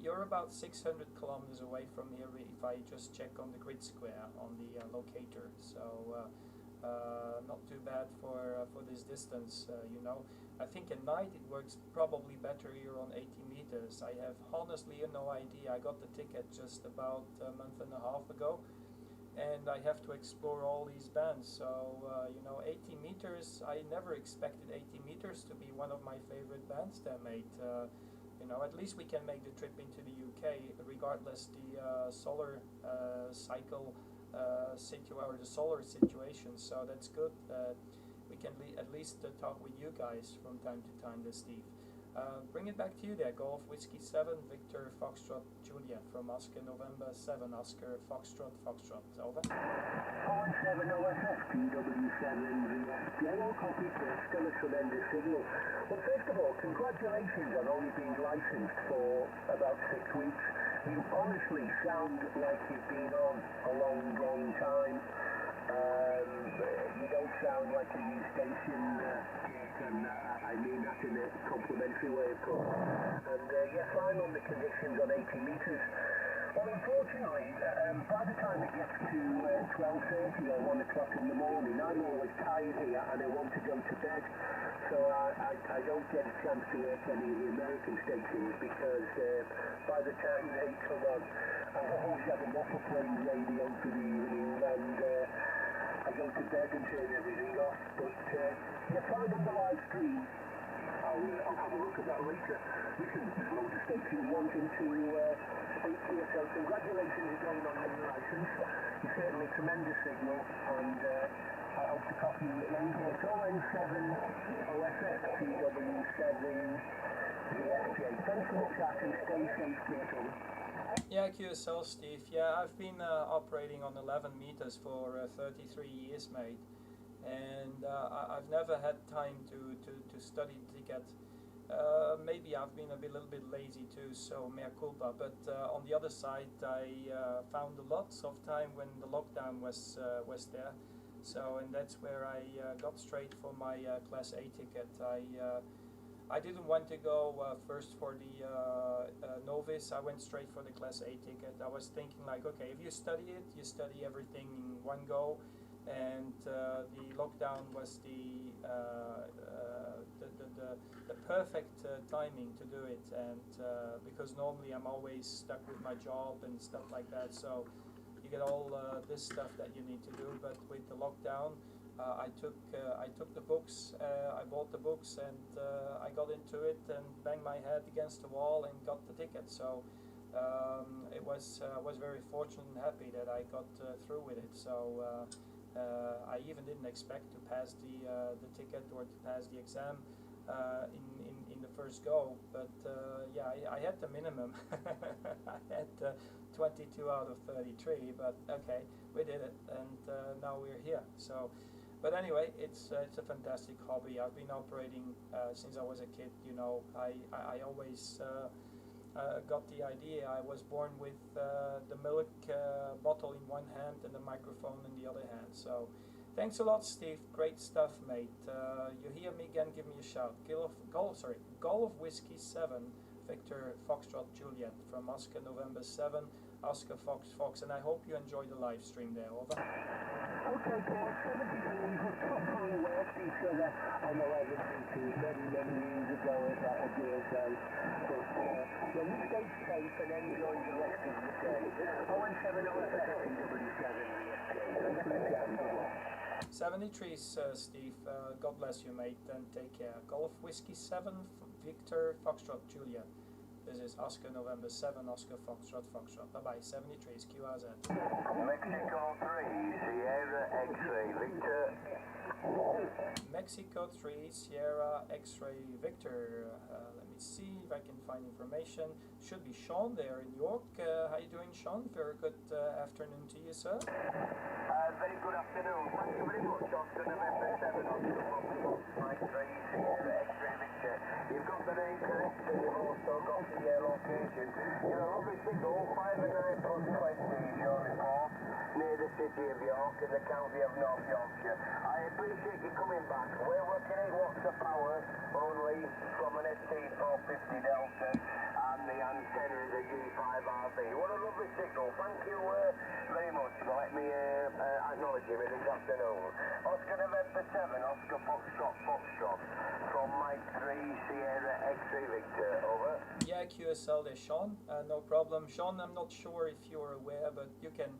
S2: You're about 600 kilometers away from here if I just check on the grid square on the locator, so not too bad for this distance, you know. I think at night it works probably better here on 80 meters. I have honestly no idea. I got the ticket just about a month and a half ago, and I have to explore all these bands. So you know, 80 meters, I never expected 80 meters to be one of my favorite bands there, mate. You know, at least we can make the trip into the UK regardless the solar cycle or the solar situation, so that's good. We can at least talk with you guys from time to time there, Steve. Bring it back to you there. Golf Whiskey 7, Victor Foxtrot Juliet from Oscar November 7, Oscar Foxtrot Foxtrot. Over.
S1: ON7OFF, PW7, General copy, still a tremendous signal. Well, first of all, congratulations on only being licensed for about 6 weeks. You honestly sound like you've been on a long, long time. You don't sound like a new station, and I mean that in a complimentary way, of course. And you're fine on the conditions on 80 meters. Well, unfortunately, by the time it gets to 12:30 or 1 o'clock in the morning, I'm always tired here and I want to go to bed. So I don't get a chance to work any of the American stations because by the time they come on, I always have enough of playing radio for the evening, and I go to bed and turn everything off. But you're fine on the live stream. I'll have a look at that later. Listen, loads of stations wanting to speak to you, so congratulations again on your license. You're certainly a tremendous signal, and I hope to copy you again. It's ON7OFF, PW7, VFJ. Thanks for the chat and stay safe, Peter.
S2: Yeah, QSL, Steve. Yeah, I've been operating on 11 meters for 33 years, mate. And I've never had time to study ticket. Maybe I've been a little bit lazy too, so mea culpa. But on the other side, I found lots of time when the lockdown was there. So, and that's where I got straight for my Class A ticket. I didn't want to go first for the novice. I went straight for the Class A ticket. I was thinking like, okay, if you study it, you study everything in one go. And the lockdown was the perfect timing to do it, and because normally I'm always stuck with my job and stuff like that, so you get all this stuff that you need to do. But with the lockdown, I took the books, I bought the books, and I got into it and banged my head against the wall and got the ticket. So it was very fortunate and happy that I got through with it. So I even didn't expect to pass the ticket or to pass the exam in the first go, but yeah, I had the minimum. I had 22 out of 33, but okay, we did it, and now we're here. So, but anyway, it's a fantastic hobby. I've been operating since I was a kid. You know, I always got the idea. I was born with the milk bottle in one hand and the microphone in the other hand. So thanks a lot, Steve. Great stuff, mate. You hear me again, give me a shout. Golf Whiskey 7, Victor Foxtrot Juliet from Oscar November 7, Oscar Fox, and I hope you enjoy the live stream there. Over.
S1: Okay, Paul, 70 we've got top high work because
S9: I know I listened to many, many years ago if that would be okay. But, well, you stay safe and enjoy the rest of the day. ON7OFF W7.
S2: 73, Steve. God bless you, mate, and take care. Golf Whiskey 7, Victor, Foxtrot, Julia. This is Oscar November 7, Oscar Foxtrot, Foxtrot. Bye-bye, 73 is QRZ.
S9: Mexico 3, Sierra X-ray, Victor.
S2: Mexico 3, Sierra X-ray, Victor. Let me see if I can find information. Should be Sean there in York. How you doing, Sean? Very good afternoon to you, sir.
S9: Very good afternoon. Thank you very much, Oscar November 7, Mike 3, Sierra X-ray, Victor. You've got the name correct and you've also got the location. You're a lovely single, 5 and 9 plus 20 is your report, near the city of York in the county of North Yorkshire. I appreciate you coming back. We're working 8 watts of power only from an ST450 Delta and the antenna is a G5RB. What a lovely signal. Thank you very much for letting me acknowledge him this afternoon. Oscar November 7, Oscar Foxtrot, Foxtrot, from Mike 3, Sierra X-ray Victor, over.
S2: Yeah, QSL there, Sean. No problem. Sean, I'm not sure if you're aware, but you can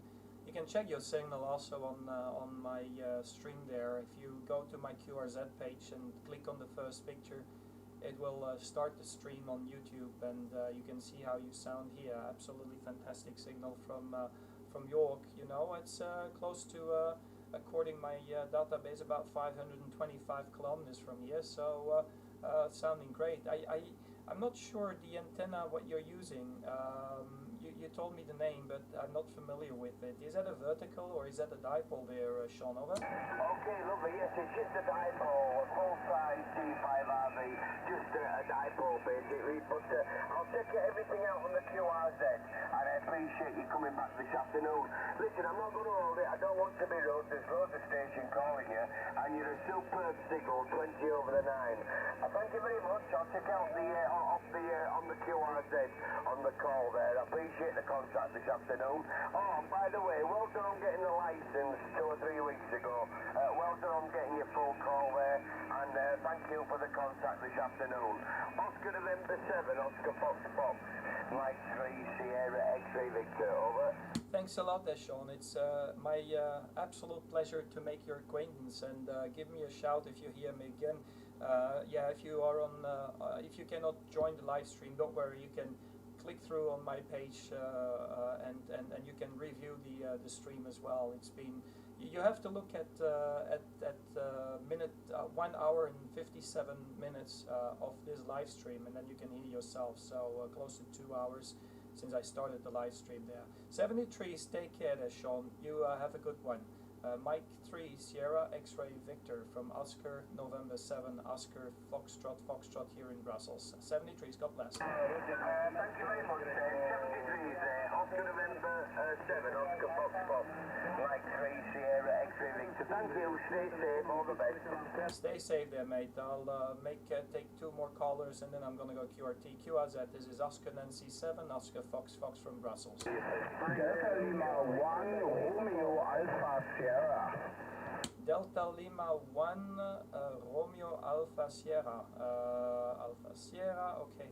S2: check your signal also on my stream there. If you go to my QRZ page and click on the first picture, it will start the stream on YouTube, and you can see how you sound here. Absolutely fantastic signal from York. You know, it's close to, according my database, about 525 kilometers from here. So sounding great. I'm not sure the antenna what you're using. You told me the name, but I'm not familiar with it. Is that a vertical or is that a dipole there, Sean? Over?
S9: Okay, lovely. Yes, it's just a dipole, a full-size G5RV, just a dipole basically. But I'll check everything out on the QRZ, and I appreciate you coming back this afternoon. Listen, I'm not going to hold it. I don't want to be rude. There's loads of station calling you, and you're a superb signal, 20 over the 9. Thank you very much. I'll check out on the QRZ on the call there. I appreciate the contact this afternoon. Oh, and by the way, well done on getting the license 2 or 3 weeks ago. Well done on getting your full call there, and thank you for the contact this afternoon. Oscar November 7, Oscar Fox Fox, Mike 3, Sierra X-ray Victor, over.
S2: Thanks a lot there, Sean. It's my absolute pleasure to make your acquaintance, and give me a shout if you hear me again. Yeah, if you are on, if you cannot join the live stream, don't worry, you can click through on my page and you can review the stream as well. It's been, you have to look at minute 1 hour and 57 minutes of this live stream, and then you can hear yourself. So close to 2 hours since I started the live stream there. 73, stay care there, Sean. You have a good one. Mike 3, Sierra X-ray Victor from Oscar November 7, Oscar Foxtrot, Foxtrot here in Brussels. 73, God bless.
S9: Thank you very much. 73 there, Oscar November 7, Oscar Fox Fox, Mike 3, Sierra X-ray Victor. Thank you. Stay safe. All the best.
S2: Stay safe there, mate. I'll take 2 more callers and then I'm gonna go QRT. QRZ. This is Oscar Nancy 7, Oscar Fox Fox from Brussels.
S9: Delta Lima 1, Romeo Alpha Sierra.
S2: Delta Lima 1, Romeo Alpha Sierra. Alpha Sierra, okay.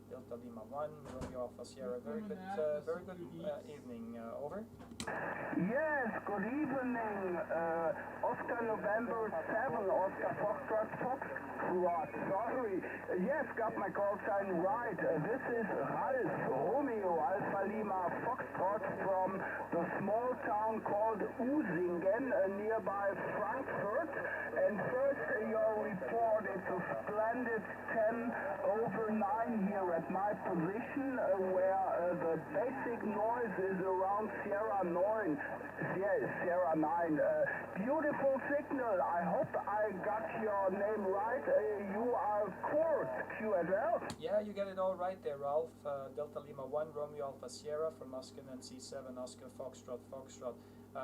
S2: Delta Lima 1, Romeo Alpha Sierra. Very good evening. Over.
S9: Yes, good evening. Oscar November 7, Oscar Foxtrot, Foxtrot. Sorry. Yes, got my call sign right. This is Ralph, Romeo Alpha Lima Foxtrot from the small town called Usingen, nearby Frankfurt. And first, your report is a splendid 10 over 9 here at my position, where the basic noise is around Sierra 9. Sierra 9. Beautiful signal. I hope I got your name right. You are Kurt, QSL.
S2: Yeah, you get it all right there, Ralph. Delta Lima 1, Romeo Alpha Sierra from Oscar Nancy 7, Oscar Foxtrot, Foxtrot.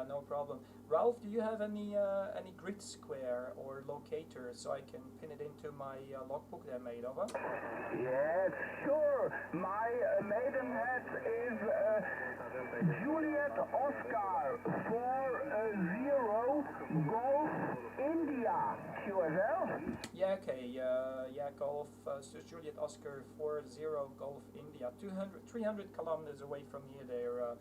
S2: No problem. Ralph, do you have any grid square or locator so I can pin it into my logbook there, mate? Over.
S9: Yes, sure. My maidenhead is Juliet Oscar 40 Golf India
S1: QSL?
S2: Yeah, okay, yeah, Golf, Juliet Oscar 40 Golf India, 300 kilometers away from here there,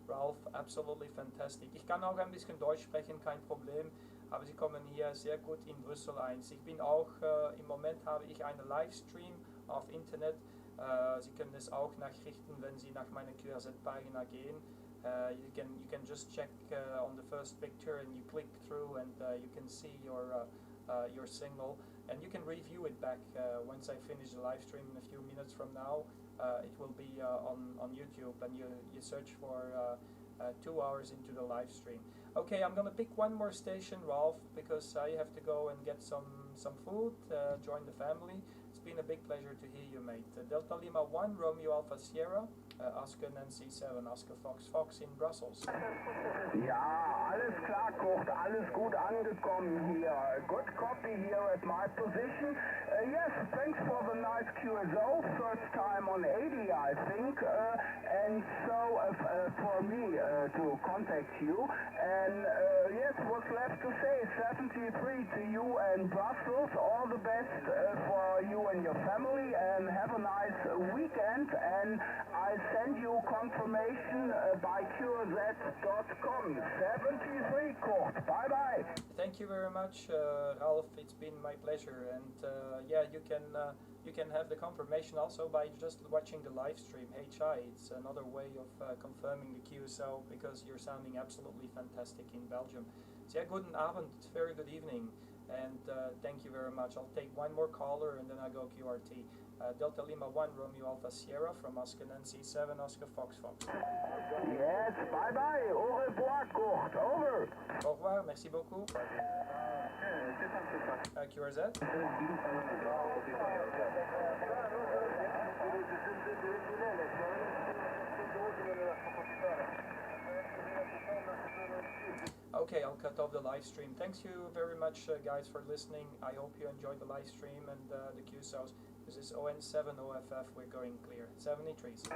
S2: Ralph, absolutely fantastic. Ich kann auch ein bisschen Deutsch sprechen, kein Problem, aber Sie kommen hier sehr gut in Brüssel ein. Ich bin auch, im Moment habe ich einen Livestream auf Internet, Sie können es auch nachrichten, wenn Sie nach meiner QRZ-Pagina gehen. You can just check on the first picture and you click through and you can see your signal and you can review it back once I finish the live stream in a few minutes from now. It will be on YouTube and you search for 2 hours into the live stream. Okay, I'm gonna pick one more station, Ralph, because I have to go and get some food, join the family. It's been a big pleasure to hear you, mate. Delta Lima 1, Romeo Alpha Sierra, Oscar Nancy 7, Oscar Fox Fox in Brussels.
S1: Ja, alles klar, Kurt, alles gut angekommen hier. Good copy here at my position. Yes, thanks for the nice QSO, first time on 80, I think. And so for me to contact you. And yes, what's left to say? 73 to you and Brussels. All the best for you and your family, and have a nice weekend. And I send you confirmation by QZ.com. 73 Kurt. Bye bye.
S2: Thank you very much, Ralph. It's been my pleasure. And yeah, you can have the confirmation also by just watching the live stream. HI, it's another way of confirming the QSO because you're sounding absolutely fantastic in Belgium. Sehr guten Abend, very good evening, and thank you very much. I'll take one more caller and then I go QRT. Delta Lima 1, Romeo Alpha Sierra from Oscar Nancy 7, Oscar Fox Fox.
S1: Yes, bye bye. Au revoir, Kurt. Over.
S2: Au revoir, merci beaucoup. QRZ? Okay, I'll cut off the live stream. Thanks you very much, guys, for listening. I hope you enjoyed the live stream and the QSOs. This is ON7OFF. We're going clear. 73s.